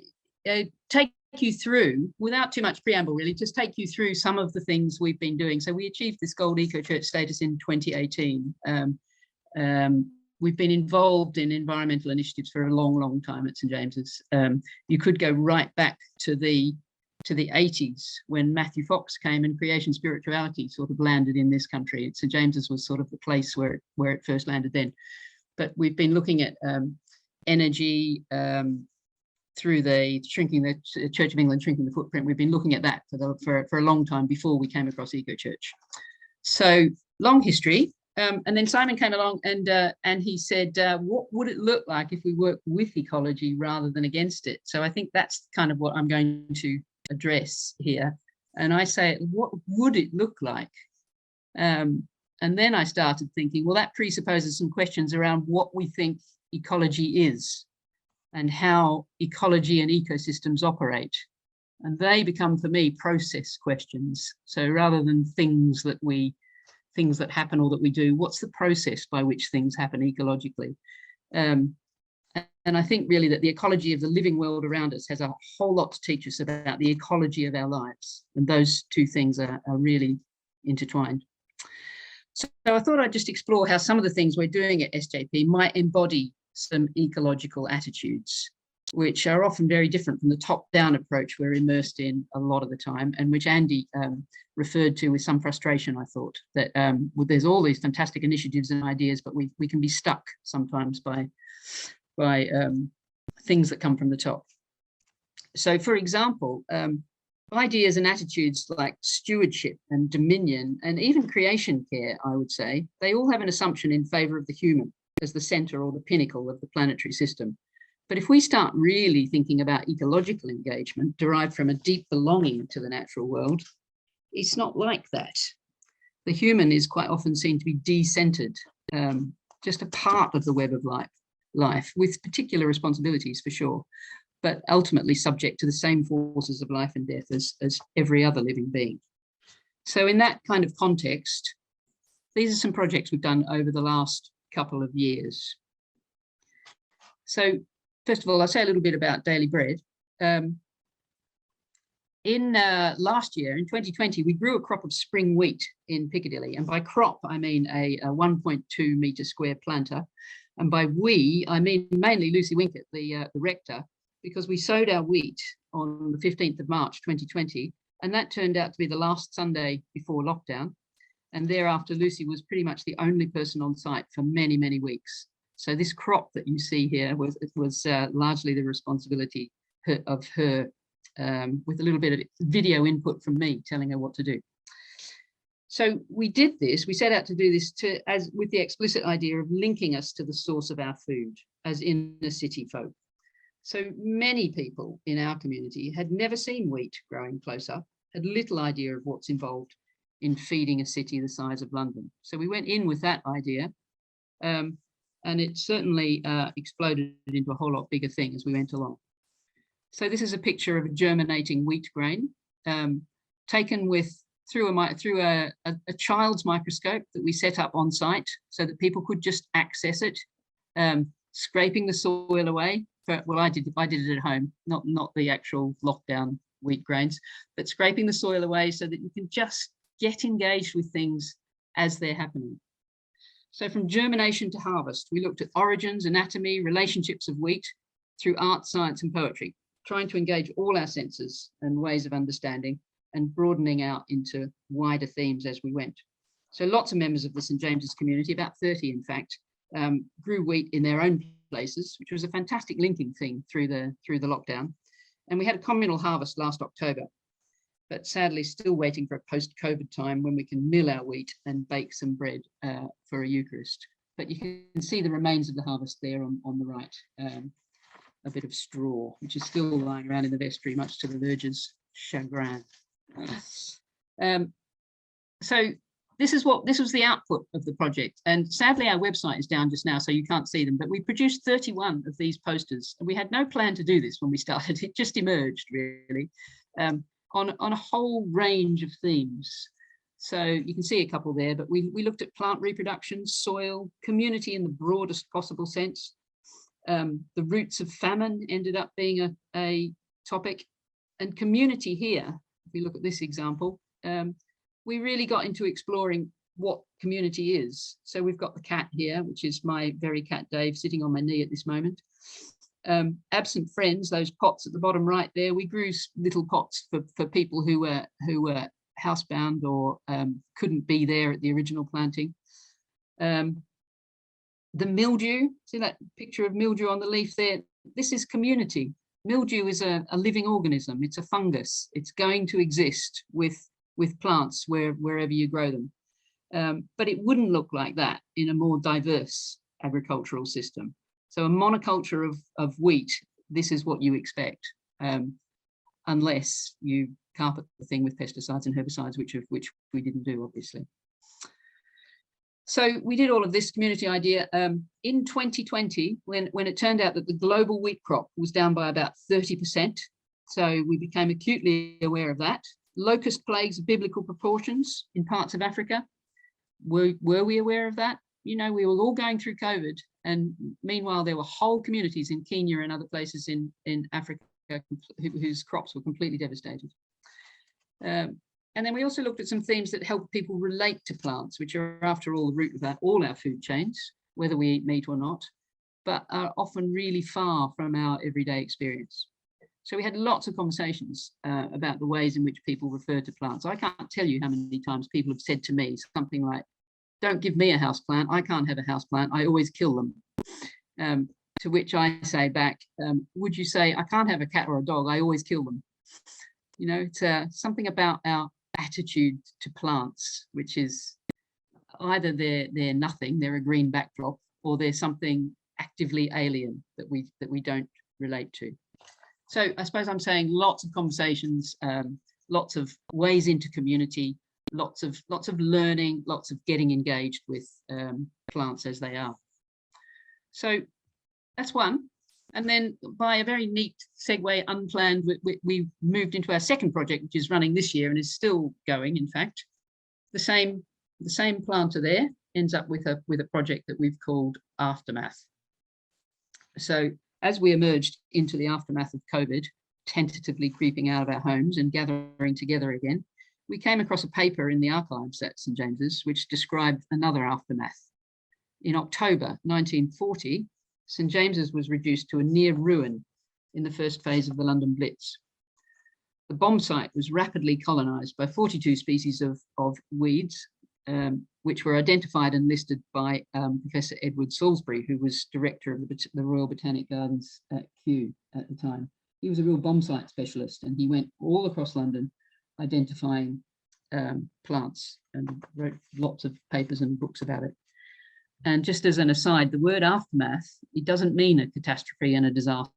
take you through, without too much preamble really, just take you through some of the things we've been doing. So we achieved this Gold Eco Church status in 2018. We've been involved in environmental initiatives for a long time at St James's. You could go right back to the 80s when Matthew Fox came and creation spirituality sort of landed in this country. St James's was sort of the place where it first landed then. But we've been looking at energy through the Church of England shrinking the footprint. We've been looking at that for a long time before we came across Eco Church. So long history. And then Simon came along and he said, what would it look like if we worked with ecology rather than against it? So I think that's kind of what I'm going to address here. And I say, what would it look like? And then I started thinking, well, that presupposes some questions around what we think ecology is and how ecology and ecosystems operate. And they become, for me, process questions. So rather than things that happen or that we do, what's the process by which things happen ecologically? And I think really that the ecology of the living world around us has a whole lot to teach us about the ecology of our lives. And those two things are really intertwined. So I thought I'd just explore how some of the things we're doing at SJP might embody some ecological attitudes, which are often very different from the top-down approach we're immersed in a lot of the time, and which Andy referred to with some frustration, I thought, that there's all these fantastic initiatives and ideas, but we can be stuck sometimes by things that come from the top. So, for example, ideas and attitudes like stewardship and dominion and even creation care, I would say, they all have an assumption in favor of the human as the center or the pinnacle of the planetary system. But if we start really thinking about ecological engagement derived from a deep belonging to the natural world, it's not like that. The human is quite often seen to be de-centered, just a part of the web of life with particular responsibilities for sure, but ultimately subject to the same forces of life and death as every other living being. So in that kind of context, these are some projects we've done over the last couple of years. So first of all, I'll say a little bit about Daily Bread. Last year, in 2020, we grew a crop of spring wheat in Piccadilly. And by crop, I mean a 1.2 metre square planter. And by we, I mean mainly Lucy Winkett, the rector, because we sowed our wheat on the 15th of March, 2020. And that turned out to be the last Sunday before lockdown. And thereafter, Lucy was pretty much the only person on site for many, many weeks. So this crop that you see here was largely the responsibility of her, with a little bit of video input from me telling her what to do. So we did this, we set out to do this with the explicit idea of linking us to the source of our food as inner city folk. So many people in our community had never seen wheat growing close up, had little idea of what's involved in feeding a city the size of London. So we went in with that idea, and it certainly exploded into a whole lot bigger thing as we went along. So this is a picture of a germinating wheat grain, taken through a child's microscope that we set up on site so that people could just access it, scraping the soil away. Well, I did it at home, not the actual lockdown wheat grains, but scraping the soil away so that you can just get engaged with things as they're happening. So from germination to harvest, we looked at origins, anatomy, relationships of wheat through art, science, and poetry, trying to engage all our senses and ways of understanding and broadening out into wider themes as we went. So lots of members of the St. James's community, about 30 in fact, grew wheat in their own places, which was a fantastic linking thing through the lockdown. And we had a communal harvest last October, but sadly still waiting for a post-COVID time when we can mill our wheat and bake some bread for a Eucharist. But you can see the remains of the harvest there on the right, a bit of straw, which is still lying around in the vestry, much to the verger's chagrin. So this was the output of the project, and sadly our website is down just now, so you can't see them, but we produced 31 of these posters, and we had no plan to do this when we started. It just emerged really, on a whole range of themes. So you can see a couple there, but we looked at plant reproduction, soil, community in the broadest possible sense. The roots of famine ended up being a topic, and community here, if we look at this example, we really got into exploring what community is. So we've got the cat here, which is my very cat Dave, sitting on my knee at this moment. Absent friends, those pots at the bottom right there, we grew little pots for people who were housebound or couldn't be there at the original planting. The mildew, see that picture of mildew on the leaf there? This is community. Mildew is a living organism. It's a fungus. It's going to exist with plants wherever you grow them. But it wouldn't look like that in a more diverse agricultural system. So a monoculture of wheat, this is what you expect, unless you carpet the thing with pesticides and herbicides, which we didn't do, obviously. So we did all of this community idea in 2020, when it turned out that the global wheat crop was down by about 30%. So we became acutely aware of that. Locust plagues of biblical proportions in parts of Africa. Were we aware of that? You know, we were all going through COVID, and meanwhile there were whole communities in Kenya and other places in Africa whose crops were completely devastated. And then we also looked at some themes that help people relate to plants, which are, after all, the root of all our food chains, whether we eat meat or not, but are often really far from our everyday experience. So we had lots of conversations about the ways in which people refer to plants. I can't tell you how many times people have said to me something like, "Don't give me a house plant. I can't have a house plant. I always kill them." To which I say back, would you say, "I can't have a cat or a dog. I always kill them." You know, it's something about our attitude to plants, which is either they're nothing, they're a green backdrop, or they're something actively alien that we don't relate to. So I suppose I'm saying lots of conversations, lots of ways into community, lots of learning, lots of getting engaged with plants as they are. So that's one. And then by a very neat segue, unplanned, we moved into our second project, which is running this year and is still going, in fact. The same planter there ends up with a project that we've called Aftermath. So as we emerged into the aftermath of COVID, tentatively creeping out of our homes and gathering together again, we came across a paper in the archives at St. James's which described another aftermath. In October 1940, St. James's was reduced to a near ruin in the first phase of the London Blitz. The bomb site was rapidly colonised by 42 species of weeds, which were identified and listed by Professor Edward Salisbury, who was director of the Royal Botanic Gardens at Kew at the time. He was a real bomb site specialist, and he went all across London identifying plants and wrote lots of papers and books about it. And just as an aside, the word aftermath, it doesn't mean a catastrophe and a disaster.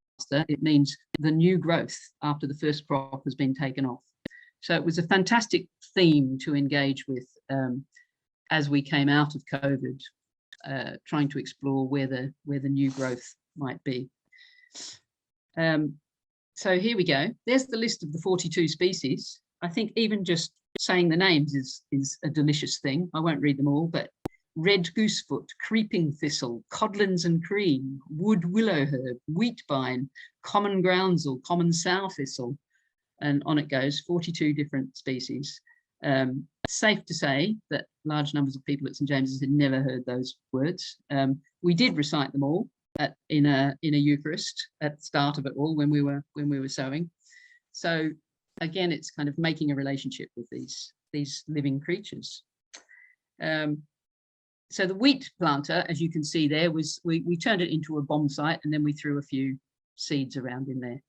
It means the new growth after the first crop has been taken off. So it was a fantastic theme to engage with as we came out of COVID, trying to explore where the new growth might be. So here we go. There's the list of the 42 species. I think even just saying the names is a delicious thing. I won't read them all, but red goosefoot, creeping thistle, codlins and cream, wood willow herb, wheatbine, common groundsel, common sow thistle, and on it goes, 42 different species. Safe to say that large numbers of people at St James's had never heard those words. We did recite them all in a Eucharist at the start of it all when we were sowing. So again, it's kind of making a relationship with these living creatures. So the wheat planter, as you can see there, we turned it into a bomb site, and then we threw a few seeds around in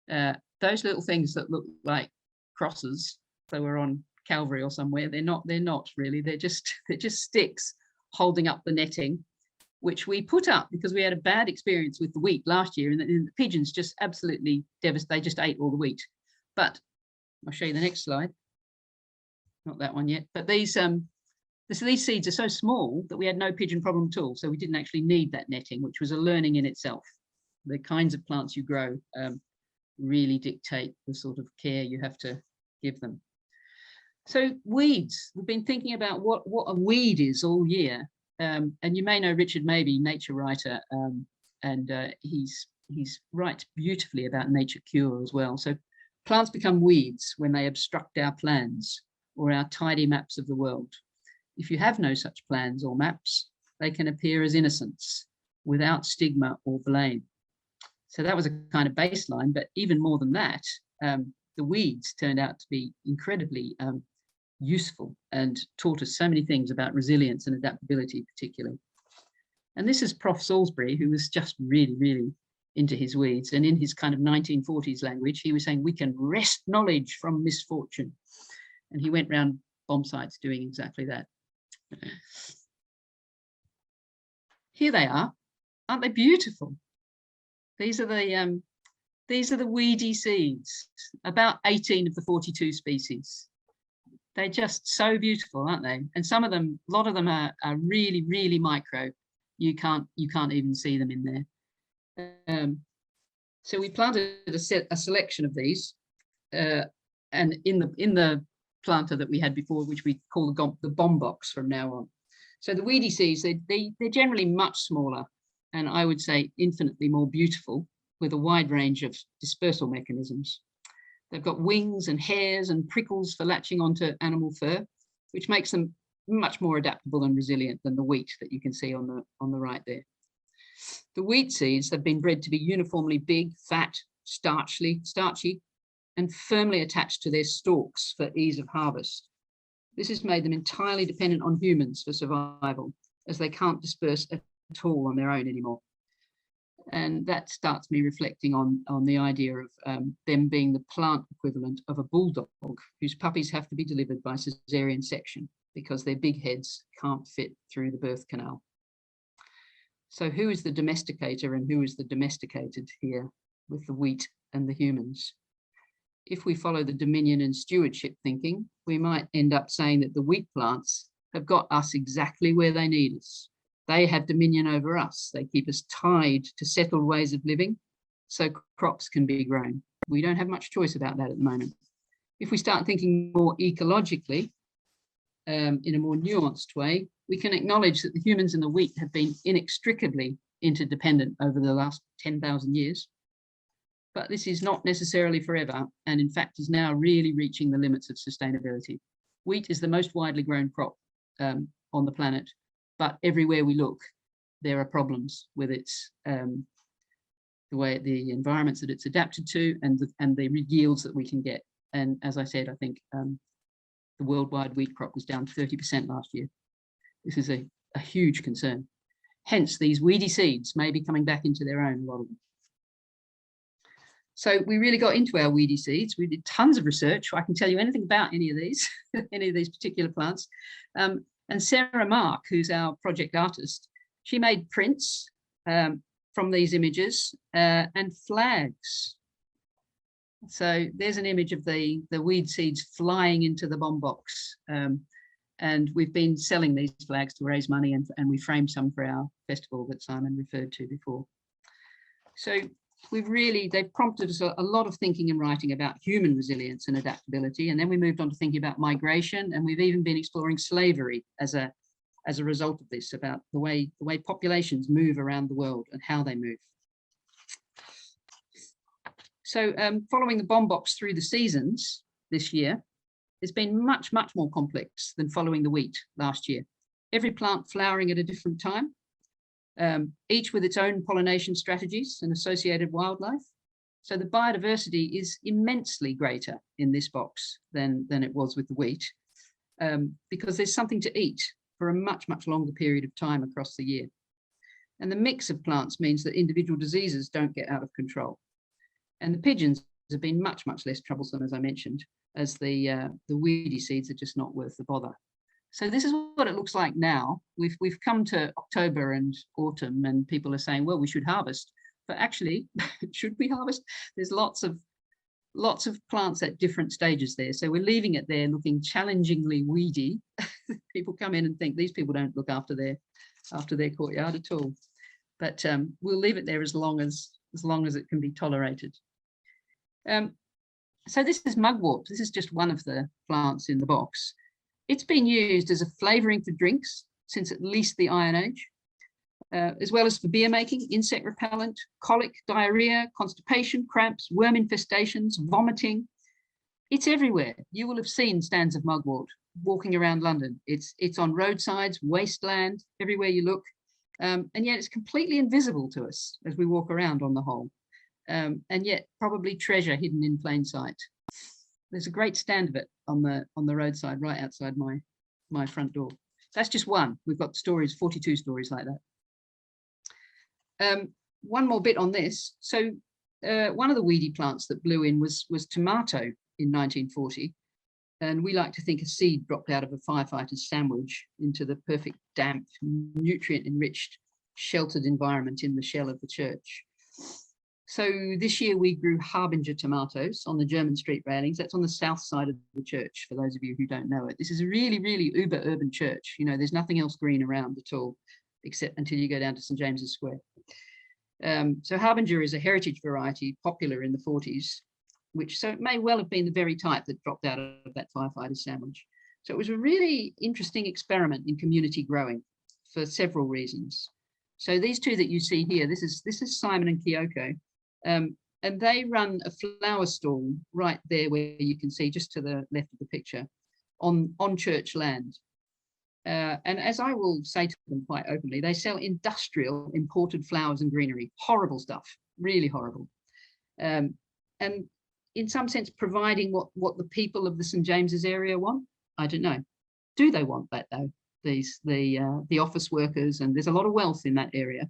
there. Those little things that look like crosses, they were on Calvary or somewhere. They're not really. They're just sticks holding up the netting, which we put up because we had a bad experience with the wheat last year, and the pigeons just absolutely devastated. They just ate all the wheat. But I'll show you the next slide. Not that one yet. But these seeds are so small that we had no pigeon problem at all. So we didn't actually need that netting, which was a learning in itself. The kinds of plants you grow really dictate the sort of care you have to give them. So weeds, we've been thinking about what a weed is all year. And you may know Richard Mabey, nature writer, and he's writes beautifully about nature cure as well. So plants become weeds when they obstruct our plans or our tidy maps of the world. If you have no such plans or maps, they can appear as innocents without stigma or blame. So that was a kind of baseline, but even more than that, the weeds turned out to be incredibly useful and taught us so many things about resilience and adaptability particularly. And this is Prof. Salisbury, who was just really, really into his weeds. And in his kind of 1940s language, he was saying, we can wrest knowledge from misfortune. And he went around bomb sites doing exactly that. Here they are. Aren't they beautiful? These are the weedy seeds, about 18 of the 42 species. They're just so beautiful, aren't they? And some of them, a lot of them are really, really micro. You can't even see them in there. So we planted a selection of these, and in the planter that we had before, which we call the bomb box from now on. So the weedy seeds, they're generally much smaller, and I would say infinitely more beautiful, with a wide range of dispersal mechanisms. They've got wings and hairs and prickles for latching onto animal fur, which makes them much more adaptable and resilient than the wheat that you can see on the right there. The wheat seeds have been bred to be uniformly big, fat, starchy, and firmly attached to their stalks for ease of harvest. This has made them entirely dependent on humans for survival, as they can't disperse at all on their own anymore. And that starts me reflecting on the idea of them being the plant equivalent of a bulldog, whose puppies have to be delivered by caesarean section because their big heads can't fit through the birth canal. So who is the domesticator and who is the domesticated here with the wheat and the humans? If we follow the dominion and stewardship thinking, we might end up saying that the wheat plants have got us exactly where they need us. They have dominion over us. They keep us tied to settled ways of living, so crops can be grown. We don't have much choice about that at the moment. If we start thinking more ecologically, in a more nuanced way, we can acknowledge that the humans and the wheat have been inextricably interdependent over the last 10,000 years. But this is not necessarily forever, and in fact is now really reaching the limits of sustainability. Wheat is the most widely grown crop on the planet, but everywhere we look, there are problems with its the environments that it's adapted to, and the yields that we can get. And as I said, I think the worldwide wheat crop was down 30% last year. This is a huge concern. Hence, these weedy seeds may be coming back into their own, a lot of them. So we really got into our weedy seeds. We did tons of research. I can tell you anything about any of these, any of these particular plants. And Sarah Mark, who's our project artist, she made prints from these images and flags. So there's an image of the weed seeds flying into the bomb box. And we've been selling these flags to raise money, and we framed some for our festival that Simon referred to before. So they've prompted us a lot of thinking and writing about human resilience and adaptability. And then we moved on to thinking about migration, and we've even been exploring slavery as a result of this, about the way populations move around the world and how they move. So following the bomb box through the seasons this year has been much, much more complex than following the wheat last year. Every plant flowering at a different time, each with its own pollination strategies and associated wildlife. So the biodiversity is immensely greater in this box than it was with the wheat, because there's something to eat for a much, much longer period of time across the year. And the mix of plants means that individual diseases don't get out of control. And the pigeons have been much, much less troublesome, as I mentioned, as the weedy seeds are just not worth the bother. So this is what it looks like now. We've come to October and autumn, and people are saying, well, we should harvest. But actually, should we harvest? There's lots of plants at different stages there. So we're leaving it there looking challengingly weedy. People come in and think these people don't look after their courtyard at all. But we'll leave it there as long as it can be tolerated. So this is mugwort. This is just one of the plants in the box. It's been used as a flavouring for drinks since at least the Iron Age, as well as for beer making, insect repellent, colic, diarrhea, constipation, cramps, worm infestations, vomiting. It's everywhere. You will have seen stands of mugwort walking around London. It's on roadsides, wasteland, everywhere you look. And yet it's completely invisible to us as we walk around on the whole. And yet probably treasure hidden in plain sight. There's a great stand of it on the roadside right outside my front door. That's just one. We've got stories, 42 stories like that. One more bit on this. So one of the weedy plants that blew in was tomato in 1940. And we like to think a seed dropped out of a firefighter's sandwich into the perfect, damp, nutrient-enriched, sheltered environment in the shell of the church. So this year we grew Harbinger tomatoes on the German street railings. That's on the south side of the church, for those of you who don't know it. This is a really, really uber urban church. You know, there's nothing else green around at all, except until you go down to St. James's Square. So Harbinger is a heritage variety, popular in the 40s, so it may well have been the very type that dropped out of that firefighter's sandwich. So it was a really interesting experiment in community growing for several reasons. So these two that you see here, this is Simon and Kyoko, and they run a flower stall right there where you can see just to the left of the picture on church land. And as I will say to them quite openly, they sell industrial imported flowers and greenery, horrible stuff, really horrible. And in some sense, providing what the people of the St. James's area want. I don't know. Do they want that though? The office workers, and there's a lot of wealth in that area,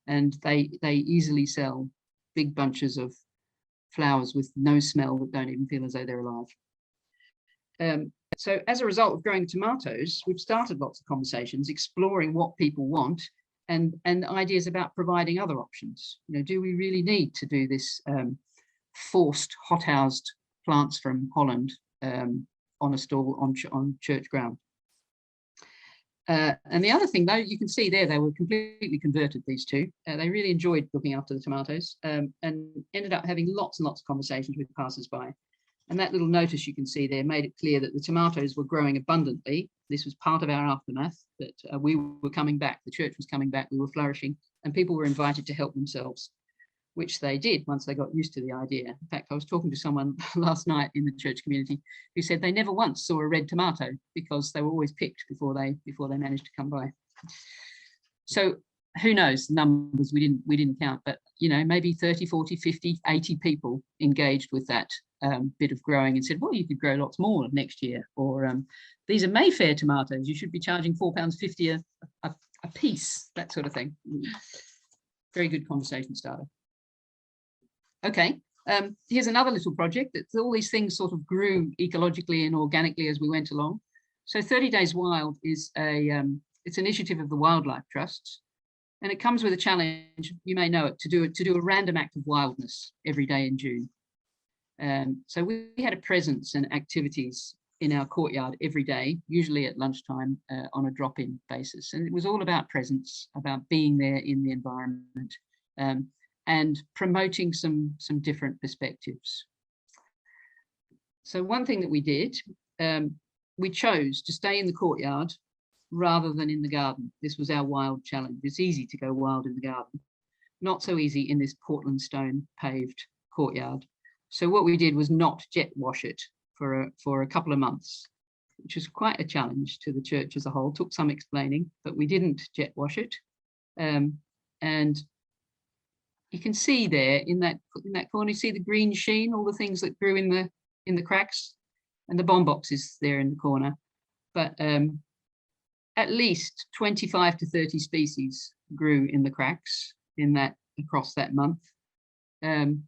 and they easily sell big bunches of flowers with no smell that don't even feel as though they're alive. So as a result of growing tomatoes, we've started lots of conversations exploring what people want and ideas about providing other options. You know, do we really need to do this forced hothoused plants from Holland on a stall on church ground? And the other thing, though, you can see there, they were completely converted, these two. They really enjoyed looking after the tomatoes and ended up having lots and lots of conversations with passers-by. And that little notice you can see there made it clear that the tomatoes were growing abundantly. This was part of our aftermath, that we were coming back, the church was coming back, we were flourishing, and people were invited to help themselves, which they did once they got used to the idea. In fact, I was talking to someone last night in the church community who said they never once saw a red tomato because they were always picked before they managed to come by. So who knows, numbers we didn't count, but you know, maybe 30, 40, 50, 80 people engaged with that bit of growing and said, well, you could grow lots more next year. Or these are Mayfair tomatoes. You should be charging £4.50 a piece, that sort of thing. Very good conversation starter. Okay, here's another little project. That all these things sort of grew ecologically and organically as we went along. So 30 Days Wild is it's an initiative of the Wildlife Trusts, and it comes with a challenge, you may know it, to do a random act of wildness every day in June. So we had a presence and activities in our courtyard every day, usually at lunchtime on a drop-in basis. And it was all about presence, about being there in the environment, and promoting some different perspectives. So one thing that we did, we chose to stay in the courtyard rather than in the garden. This was our wild challenge. It's easy to go wild in the garden, not so easy in this Portland stone paved courtyard. So what we did was not jet wash it for a couple of months, which was quite a challenge to the church as a whole. Took some explaining, but we didn't jet wash it. And you can see there in that corner, you see the green sheen, all the things that grew in the cracks, and the bomb box is there in the corner. But at least 25 to 30 species grew in the cracks across that month. And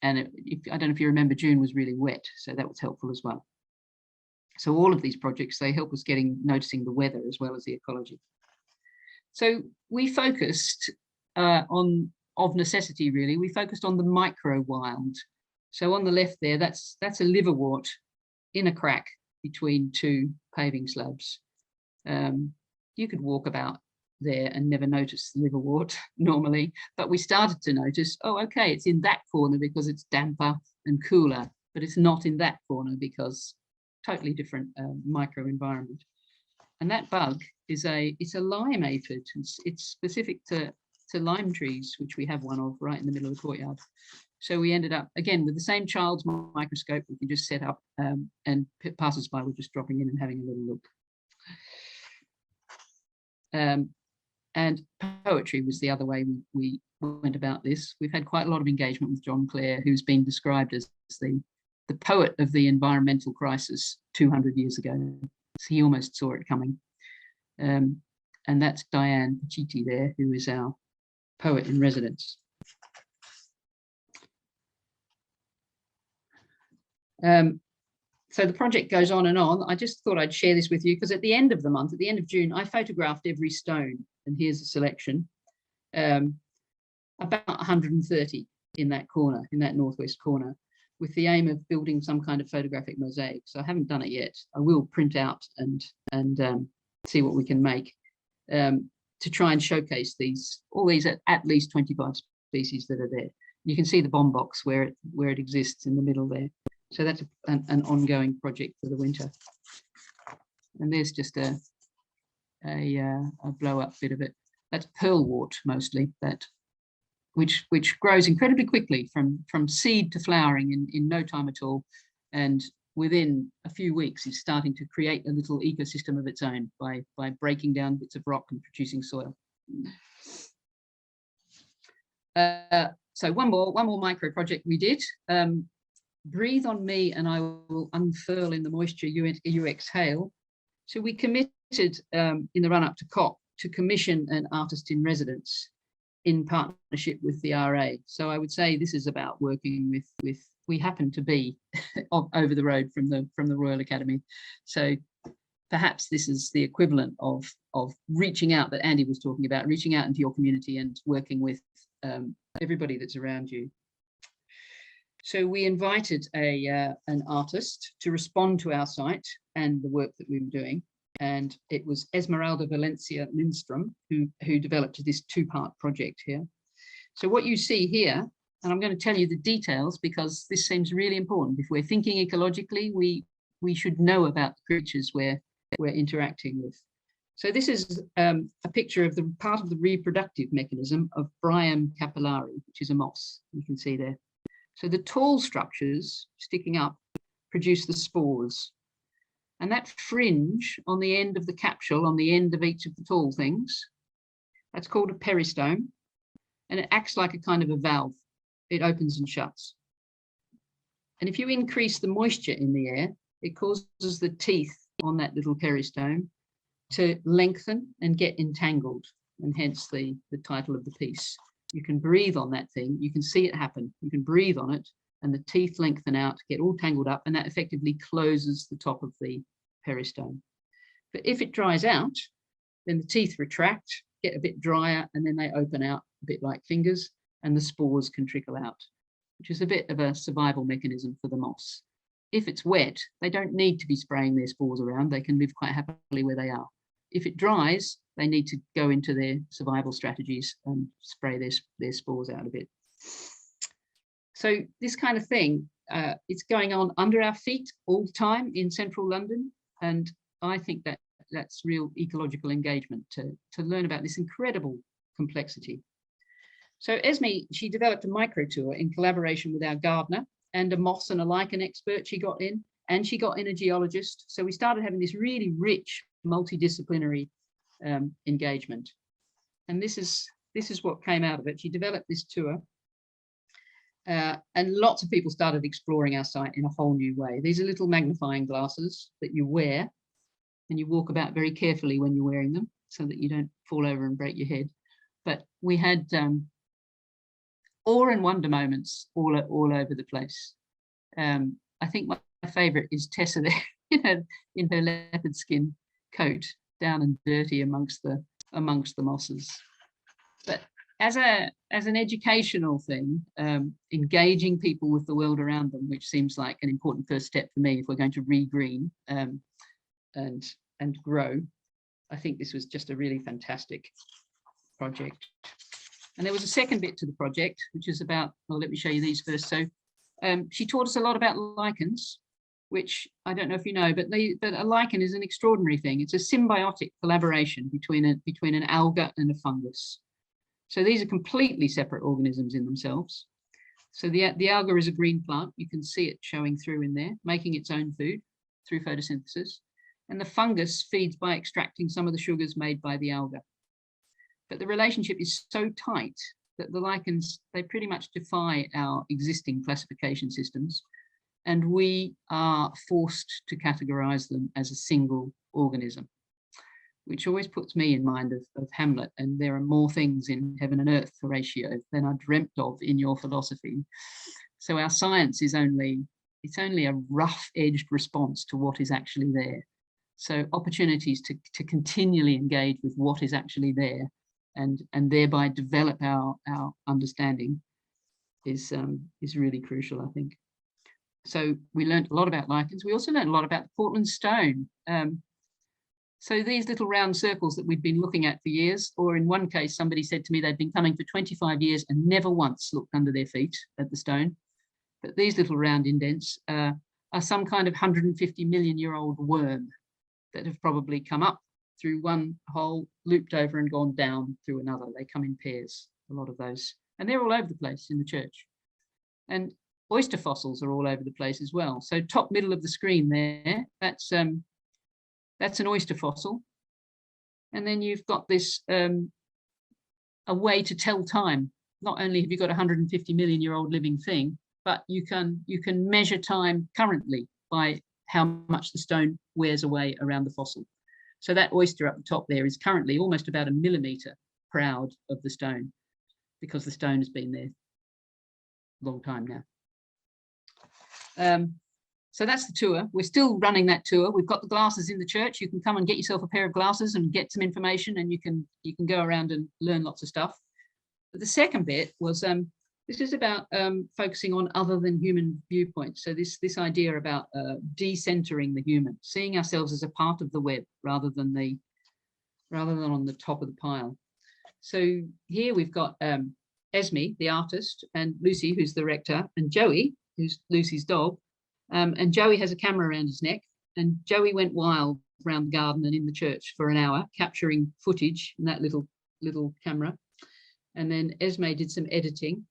I don't know if you remember, June was really wet, so that was helpful as well. So all of these projects, they help us noticing the weather as well as the ecology. So we focused of necessity really, we focused on the micro wild. So on the left there, that's a liverwort in a crack between two paving slabs. You could walk about there and never notice the liverwort normally, but we started to notice, oh, okay, it's in that corner because it's damper and cooler, but it's not in that corner because totally different micro environment. And that bug it's a lime aphid. It's specific to lime trees, which we have one of right in the middle of the courtyard. So we ended up again with the same child's microscope. We can just set up and passers-by were just dropping in and having a little look. And poetry was the other way we went about this. We've had quite a lot of engagement with John Clare, who's been described as the poet of the environmental crisis 200 years ago. So he almost saw it coming. And that's Diane Pachiti there, who is our poet in residence. So the project goes on and on. I just thought I'd share this with you because at the end of the month, at the end of June, I photographed every stone. And here's a selection, about 130 in that corner, in that northwest corner, with the aim of building some kind of photographic mosaic. So I haven't done it yet. I will print out and see what we can make to try and showcase all these at least 25 species that are there. You can see the bomb box where it exists in the middle there. So that's an ongoing project for the winter. And there's just a blow up bit of it. That's pearlwort mostly, which grows incredibly quickly from seed to flowering in no time at all, and within a few weeks is starting to create a little ecosystem of its own by breaking down bits of rock and producing soil. So one more micro project we did. Breathe on me and I will unfurl in the moisture you exhale. So we committed in the run-up to COP to commission an artist in residence in partnership with the RA. So I would say this is about working with we happen to be over the road from the Royal Academy. So perhaps this is the equivalent of reaching out that Andy was talking about, reaching out into your community and working with everybody that's around you. So we invited an artist to respond to our site and the work that we were doing. And it was Esmeralda Valencia Lindstrom who developed this two-part project here. So what you see here, and I'm going to tell you the details because this seems really important. If we're thinking ecologically, we should know about the creatures we're interacting with. So this is a picture of the part of the reproductive mechanism of Bryum capillari, which is a moss, you can see there. So the tall structures sticking up produce the spores. And that fringe on the end of the capsule, on the end of each of the tall things, that's called a peristome. And it acts like a kind of a valve. It opens and shuts. And if you increase the moisture in the air, it causes the teeth on that little peristome to lengthen and get entangled, and hence the title of the piece. You can breathe on that thing, you can see it happen, you can breathe on it, and the teeth lengthen out, get all tangled up, and that effectively closes the top of the peristome. But if it dries out, then the teeth retract, get a bit drier, and then they open out a bit like fingers, and the spores can trickle out, which is a bit of a survival mechanism for the moss. If it's wet, they don't need to be spraying their spores around, they can live quite happily where they are. If it dries, they need to go into their survival strategies and spray their spores out a bit. So this kind of thing, it's going on under our feet all the time in central London. And I think that that's real ecological engagement to learn about this incredible complexity. So Esme, she developed a micro tour in collaboration with our gardener and a moss and a lichen expert she got in, and she got in a geologist. So we started having this really rich multidisciplinary engagement. And this is what came out of it. She developed this tour. And lots of people started exploring our site in a whole new way. These are little magnifying glasses that you wear, and you walk about very carefully when you're wearing them so that you don't fall over and break your head. But we had awe and wonder moments all over the place. I think my favorite is Tessa there in her leopard skin coat, down and dirty amongst the mosses. But as an educational thing, engaging people with the world around them, which seems like an important first step for me if we're going to regreen and grow, I think this was just a really fantastic project. And there was a second bit to the project, which is about, well, let me show you these first. So she taught us a lot about lichens, which I don't know if you know, but a lichen is an extraordinary thing. It's a symbiotic collaboration between an alga and a fungus. So these are completely separate organisms in themselves. So the alga is a green plant. You can see it showing through in there, making its own food through photosynthesis. And the fungus feeds by extracting some of the sugars made by the alga. But the relationship is so tight that the lichens, they pretty much defy our existing classification systems. And we are forced to categorize them as a single organism, which always puts me in mind of Hamlet, and there are more things in heaven and earth, Horatio, than are dreamt of in your philosophy. So our science is only a rough-edged response to what is actually there. So opportunities to continually engage with what is actually there and thereby develop our understanding is really crucial, I think. So we learned a lot about lichens. We also learned a lot about the Portland stone. So these little round circles that we've been looking at for years, or in one case, somebody said to me they'd been coming for 25 years and never once looked under their feet at the stone. But these little round indents are some kind of 150 million year old worm that have probably come up through one hole, looped over and gone down through another. They come in pairs, a lot of those. And they're all over the place in the church. And oyster fossils are all over the place as well. So top middle of the screen there, that's an oyster fossil. And then you've got this, a way to tell time. Not only have you got a 150 million year old living thing, but you can measure time currently by how much the stone wears away around the fossil. So that oyster up the top there is currently almost about 1 millimeter proud of the stone, because the stone has been there a long time now. So that's the tour. We're still running that tour. We've got the glasses in the church. You can come and get yourself a pair of glasses and get some information, and you can go around and learn lots of stuff. But the second bit was this is about focusing on other than human viewpoints. So this idea about decentering the human, seeing ourselves as a part of the web rather than on the top of the pile. So here we've got Esme, the artist, and Lucy, who's the rector, and Joey, who's Lucy's dog. And Joey has a camera around his neck, and Joey went wild around the garden and in the church for an hour, capturing footage in that little camera. And then Esme did some editing.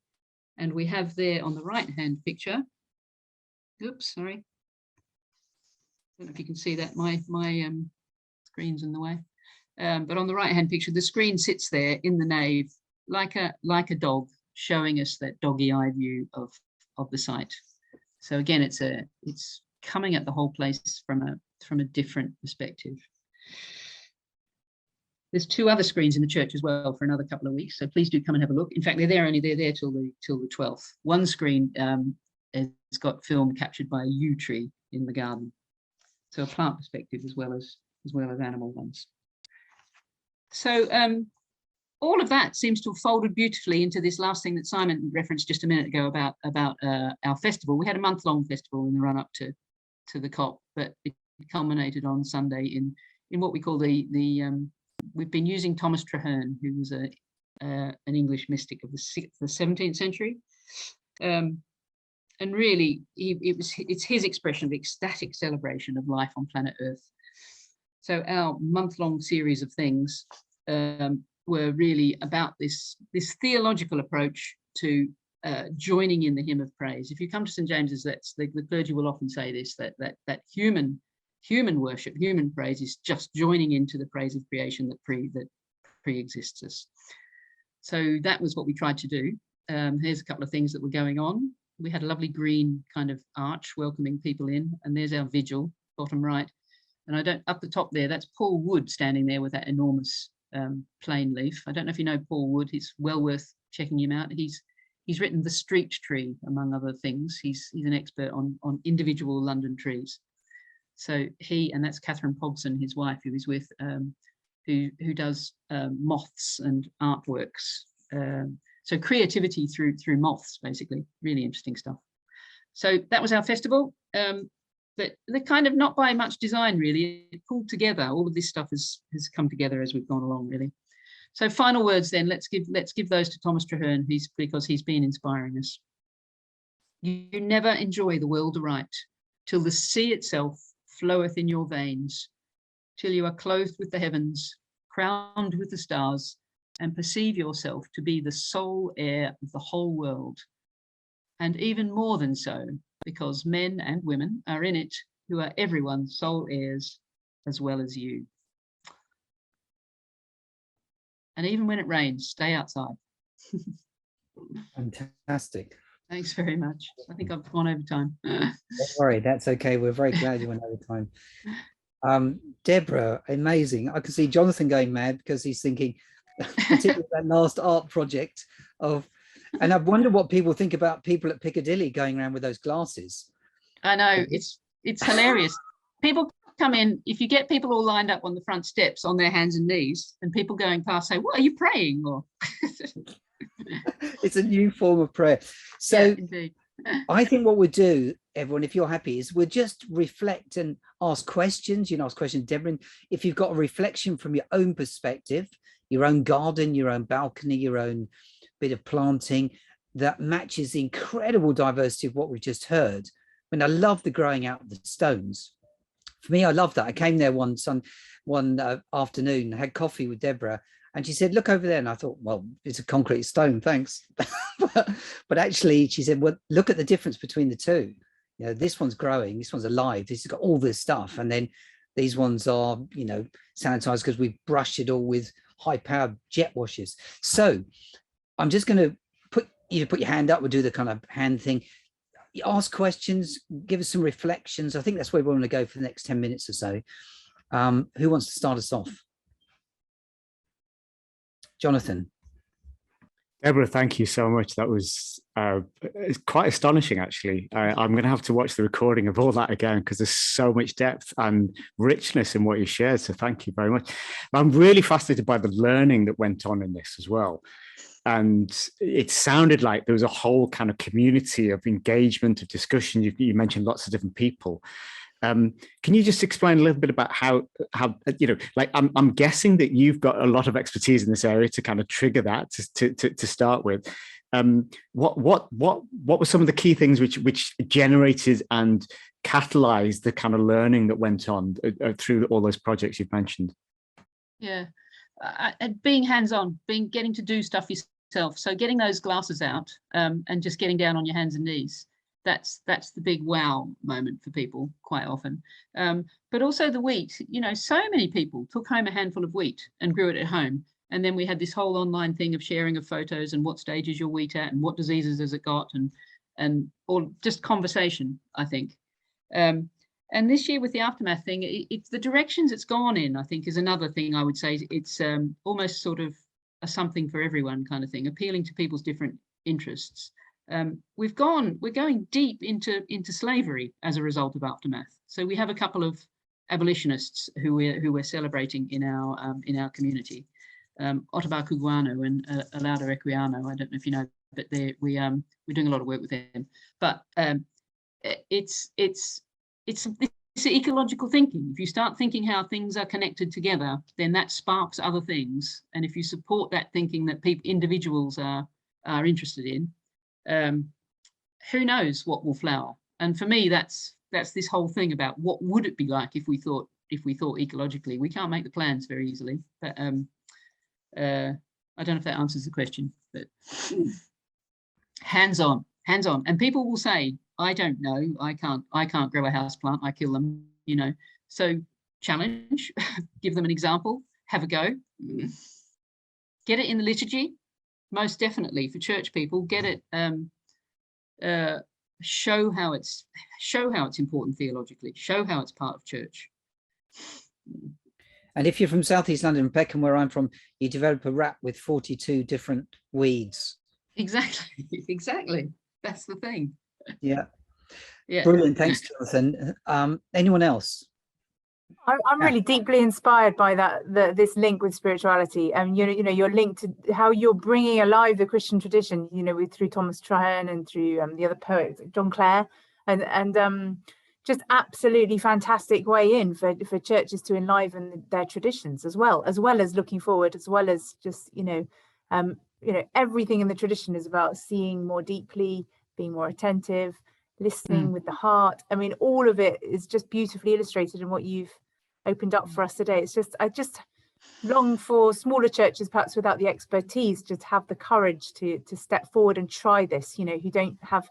And we have there on the right-hand picture, oops, sorry. I don't know if you can see that, my screen's in the way. But on the right-hand picture, the screen sits there in the nave like a dog, showing us that doggy eye view of the site. So again, it's coming at the whole place from a different perspective. There's 2 other screens in the church as well for another couple of weeks, so please do come and have a look. In fact, they're there till the 12th. One screen has got film captured by a yew tree in the garden, so a plant perspective as well as animal ones. So all of that seems to have folded beautifully into this last thing that Simon referenced just a minute ago about our festival. We had a month-long festival in the run-up to the COP, but it culminated on Sunday in what we call we've been using Thomas Traherne, who was an English mystic of the 17th century. And really, it's his expression of ecstatic celebration of life on planet Earth. So our month-long series of things were really about this theological approach to joining in the hymn of praise. If you come to St. James's, the clergy will often say this, that human worship, human praise is just joining into the praise of creation that pre-exists us. So that was what we tried to do. Here's a couple of things that were going on. We had a lovely green kind of arch welcoming people in, and there's our vigil, bottom right. And up the top there, that's Paul Wood standing there with that enormous plain leaf. I don't know if you know Paul Wood. It's well worth checking him out. He's written The Street Tree, among other things. He's an expert on individual London trees. So and that's Catherine Pogson, his wife, who he's with, who does moths and artworks. So creativity through moths, basically, really interesting stuff. So that was our festival. But they're kind of not by much design, really. It pulled together. All of this stuff has come together as we've gone along, really. So final words then. Let's give those to Thomas Traherne, because he's been inspiring us. You never enjoy the world aright till the sea itself floweth in your veins, till you are clothed with the heavens, crowned with the stars, and perceive yourself to be the sole heir of the whole world. And even more than so, because men and women are in it, who are everyone's sole heirs as well as you. And even when it rains, stay outside. Fantastic. Thanks very much. I think I've gone over time. Don't worry, that's okay. We're very glad you went over time. Deborah, amazing. I can see Jonathan going mad because he's thinking, particularly that last art project and I wonder what people think about people at Piccadilly going around with those glasses. I know, it's hilarious. People come in, if you get people all lined up on the front steps on their hands and knees, and people going past say, "What are you praying?" Or it's a new form of prayer. So yeah, indeed. I think what we'll do, everyone, if you're happy, is we'll just reflect and ask questions. You know, ask questions, Deborah. If you've got a reflection from your own perspective, your own garden, your own balcony, your own bit of planting that matches the incredible diversity of what we've just heard. I mean, I love the growing out of the stones. For me, I love that. I came there one afternoon, had coffee with Deborah, and she said, "Look over there." And I thought, well, it's a concrete stone, thanks. But actually, she said, well, look at the difference between the two. You know, this one's growing, this one's alive, this has got all this stuff. And then these ones are, you know, sanitized because we've brushed it all with high-powered jet washers. So I'm just going to put your hand up. We'll do the kind of hand thing. You ask questions, give us some reflections. I think that's where we want to go for the next 10 minutes or so. Who wants to start us off? Jonathan. Deborah, thank you so much. That was it's quite astonishing, actually. I'm going to have to watch the recording of all that again because there's so much depth and richness in what you shared. So thank you very much. I'm really fascinated by the learning that went on in this as well. And it sounded like there was a whole kind of community of engagement, of discussion. You mentioned lots of different people. Can you just explain a little bit about how you know, like I'm guessing that you've got a lot of expertise in this area to kind of trigger that to start with. What were some of the key things which generated and catalyzed the kind of learning that went on through all those projects you've mentioned? Yeah, being hands-on, getting to do stuff yourself. So getting those glasses out and just getting down on your hands and knees. That's the big wow moment for people quite often. But also the wheat, you know, so many people took home a handful of wheat and grew it at home. And then we had this whole online thing of sharing of photos and what stage is your wheat at and what diseases has it got. or just conversation, I think. And this year with the aftermath thing, it's the directions it's gone in, I think, is another thing I would say. It's almost sort of a something for everyone kind of thing, appealing to people's different interests. We're going deep into slavery as a result of aftermath. So we have a couple of abolitionists who we're celebrating in our community, Ottobah Cugoano and Alauda Equiano. I don't know if you know, but we're doing a lot of work with them. But it's ecological thinking. If you start thinking how things are connected together, then that sparks other things. And if you support that thinking that individuals are interested in, who knows what will flower. And for me, that's this whole thing about what would it be like if we thought ecologically. We can't make the plans very easily, but I don't know if that answers the question, but hands-on. And people will say, I don't know, I can't grow a house plant, I kill them, you know. So challenge, give them an example, have a go. Get it in the liturgy, most definitely for church people. Get it, show how it's important theologically, show how it's part of church. And if you're from Southeast London, Peckham, where I'm from, you develop a wrap with 42 different weeds. Exactly. That's the thing. Yeah. Yeah. Brilliant. Thanks, Jonathan. Anyone else? I'm really deeply inspired by this link with spirituality, and you know your link to how you're bringing alive the Christian tradition, you know, through Thomas Traherne and through the other poets, John Clare, and just absolutely fantastic way in for churches to enliven their traditions as well as looking forward, as well as just everything in the tradition is about seeing more deeply, being more attentive, listening with the heart. I mean, all of it is just beautifully illustrated in what you've opened up for us today. It's just, I just long for smaller churches, perhaps without the expertise, just have the courage to step forward and try this, you know, who don't have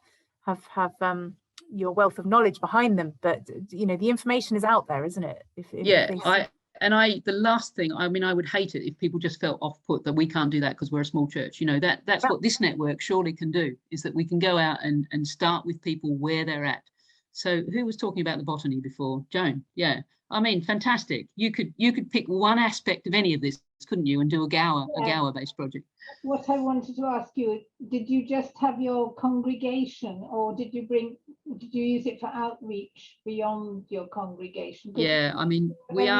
your wealth of knowledge behind them, but you know, the information is out there, isn't it? The last thing, I mean, I would hate it if people just felt off put that we can't do that because we're a small church. You know, that's what this network surely can do, is that we can go out and start with people where they're at. So who was talking about the botany before? Joan. Yeah. I mean, fantastic. You could pick one aspect of any of this, couldn't you, and do a Gower-based project. What I wanted to ask you, did you just have your congregation, or did you use it for outreach beyond your congregation? Yeah, I mean, we're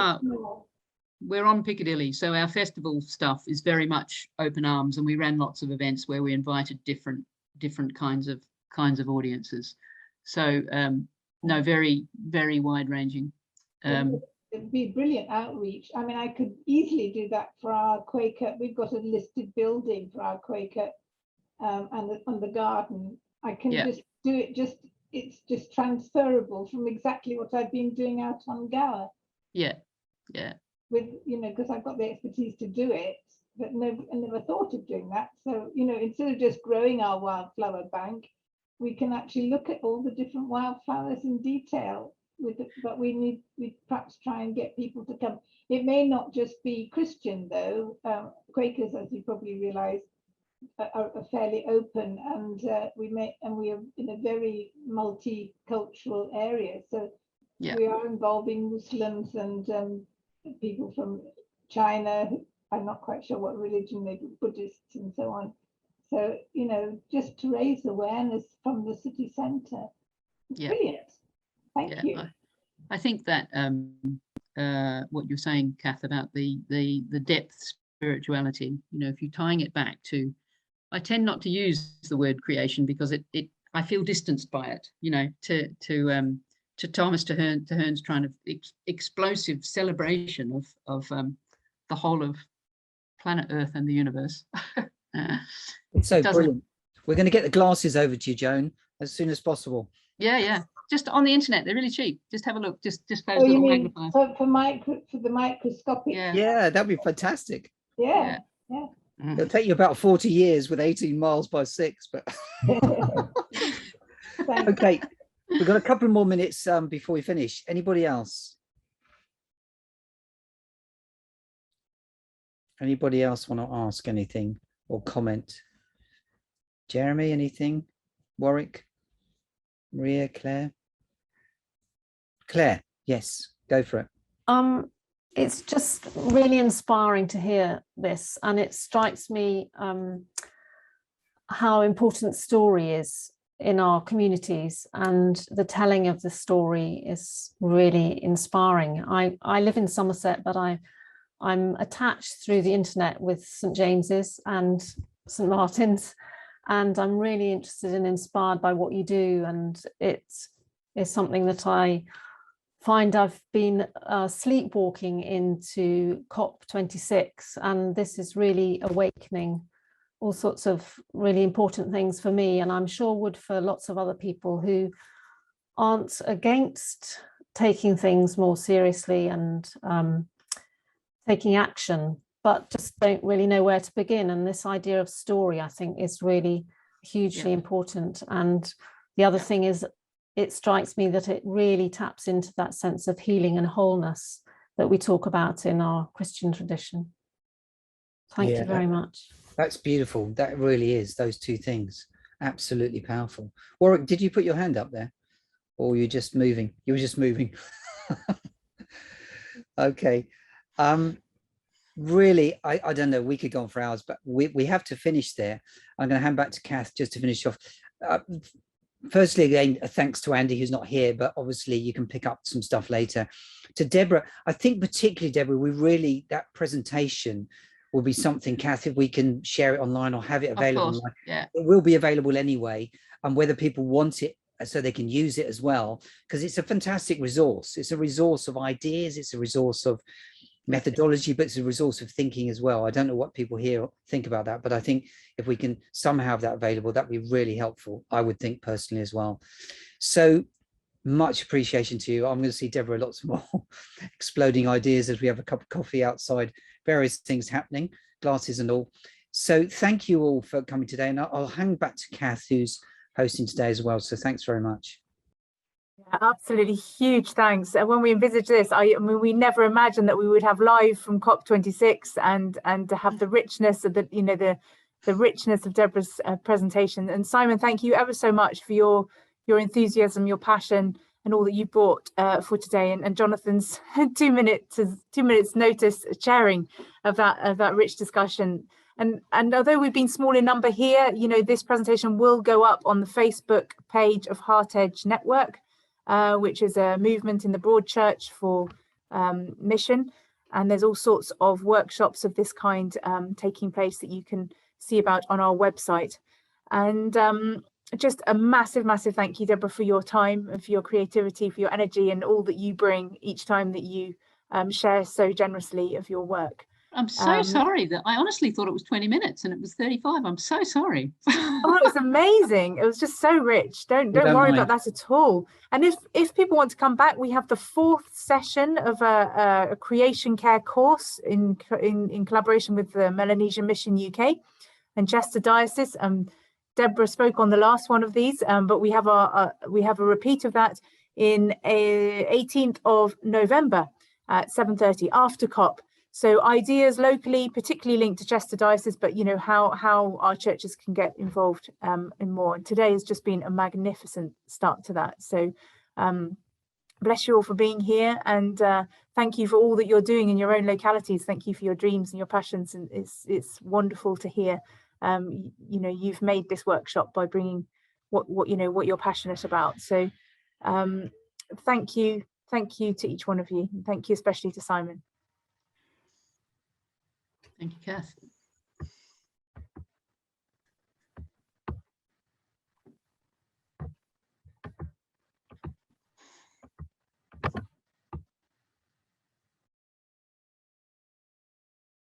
on Piccadilly, so our festival stuff is very much open arms, and we ran lots of events where we invited different kinds of audiences. So no, very, very wide ranging. It'd be brilliant outreach. I mean, I could easily do that for our Quaker. We've got a listed building for our Quaker and the garden. I can just do it. It's just transferable from exactly what I've been doing out on Gower. Yeah. With, you know, because I've got the expertise to do it, but I never thought of doing that. So, you know, instead of just growing our wildflower bank, we can actually look at all the different wildflowers in detail. But we perhaps try and get people to come. It may not just be Christian though. Quakers, as you probably realise, are fairly open, and we are in a very multicultural area. So we are involving Muslims and people from China. I'm not quite sure what religion, maybe Buddhists and so on. So, you know, just to raise awareness from the city centre. Brilliant. Thank you. I think that what you're saying, Kath, about the depth spirituality, you know, if you're tying it back to, I tend not to use the word creation because I feel distanced by it, you know, to Thomas Traherne's kind of explosive celebration of the whole of planet Earth and the universe. It's so brilliant. We're going to get the glasses over to you, Joan, as soon as possible. Yeah. Just on the internet, they're really cheap. Just have a look. Just those little magnifiers. For the microscopic. Yeah, that'd be fantastic. Yeah. It'll take you about 40 years with 18 miles by 6, but okay. We've got a couple more minutes before we finish. Anybody else? Anybody else want to ask anything or comment? Jeremy, anything? Warwick? Maria, Claire? Claire, yes, go for it. It's just really inspiring to hear this, and it strikes me how important story is in our communities, and the telling of the story is really inspiring. I live in Somerset, but I'm attached through the internet with St James's and St Martin's, and I'm really interested and inspired by what you do, and it is something that I find I've been sleepwalking into COP26, and this is really awakening all sorts of really important things for me, and I'm sure would for lots of other people who aren't against taking things more seriously and taking action, but just don't really know where to begin. And this idea of story, I think, is really hugely important. And the other thing is, it strikes me that it really taps into that sense of healing and wholeness that we talk about in our Christian tradition. Thank you very much. That's beautiful. That really is, those two things. Absolutely powerful. Warwick, did you put your hand up there? Or were you just moving? You were just moving. Okay. Really, I don't know, we could go on for hours, but we have to finish there. I'm going to hand back to Kath just to finish off. Firstly, again, thanks to Andy, who's not here, but obviously you can pick up some stuff later. To Deborah, I think particularly, Deborah, that presentation will be something, Kath, if we can share it online or have it available online. Yeah. It will be available anyway, and whether people want it so they can use it as well, because it's a fantastic resource. It's a resource of ideas, it's a resource of methodology, but it's a resource of thinking as well. I don't know what people here think about that, but I think if we can somehow have that available, that'd be really helpful, I would think personally as well. So much appreciation to you. I'm going to see Deborah lots more exploding ideas as we have a cup of coffee outside, various things happening, glasses and all. So thank you all for coming today, and I'll hang back to Kath, who's hosting today as well. So thanks very much. Yeah, absolutely, huge thanks. When we envisaged this, I mean, we never imagined that we would have live from COP26 and to have the richness of the richness of Deborah's presentation. And Simon, thank you ever so much for your enthusiasm, your passion, and all that you brought for today. And Jonathan's 2 minutes notice sharing of that rich discussion. And although we've been small in number here, this presentation will go up on the Facebook page of Heart Edge Network, which is a movement in the broad church for mission. And there's all sorts of workshops of this kind taking place that you can see about on our website. And just a massive thank you, Deborah, for your time and for your creativity, for your energy, and all that you bring each time that you share so generously of your work. I'm so sorry that I honestly thought it was 20 minutes and it was 35. I'm so sorry. Oh, it was amazing. It was just so rich. Don't worry about that at all. And if people want to come back, we have the 4th session of a creation care course in collaboration with the Melanesian Mission UK and Chester Diocese. Deborah spoke on the last one of these, but we have a repeat of that in 18th of November at 7:30 after COP. So ideas locally, particularly linked to Chester Diocese, but how our churches can get involved in more. And today has just been a magnificent start to that. So bless you all for being here, and thank you for all that you're doing in your own localities. Thank you for your dreams and your passions, and it's wonderful to hear. You've made this workshop by bringing what you're passionate about. So thank you to each one of you, and thank you especially to Simon. Thank you, Kath.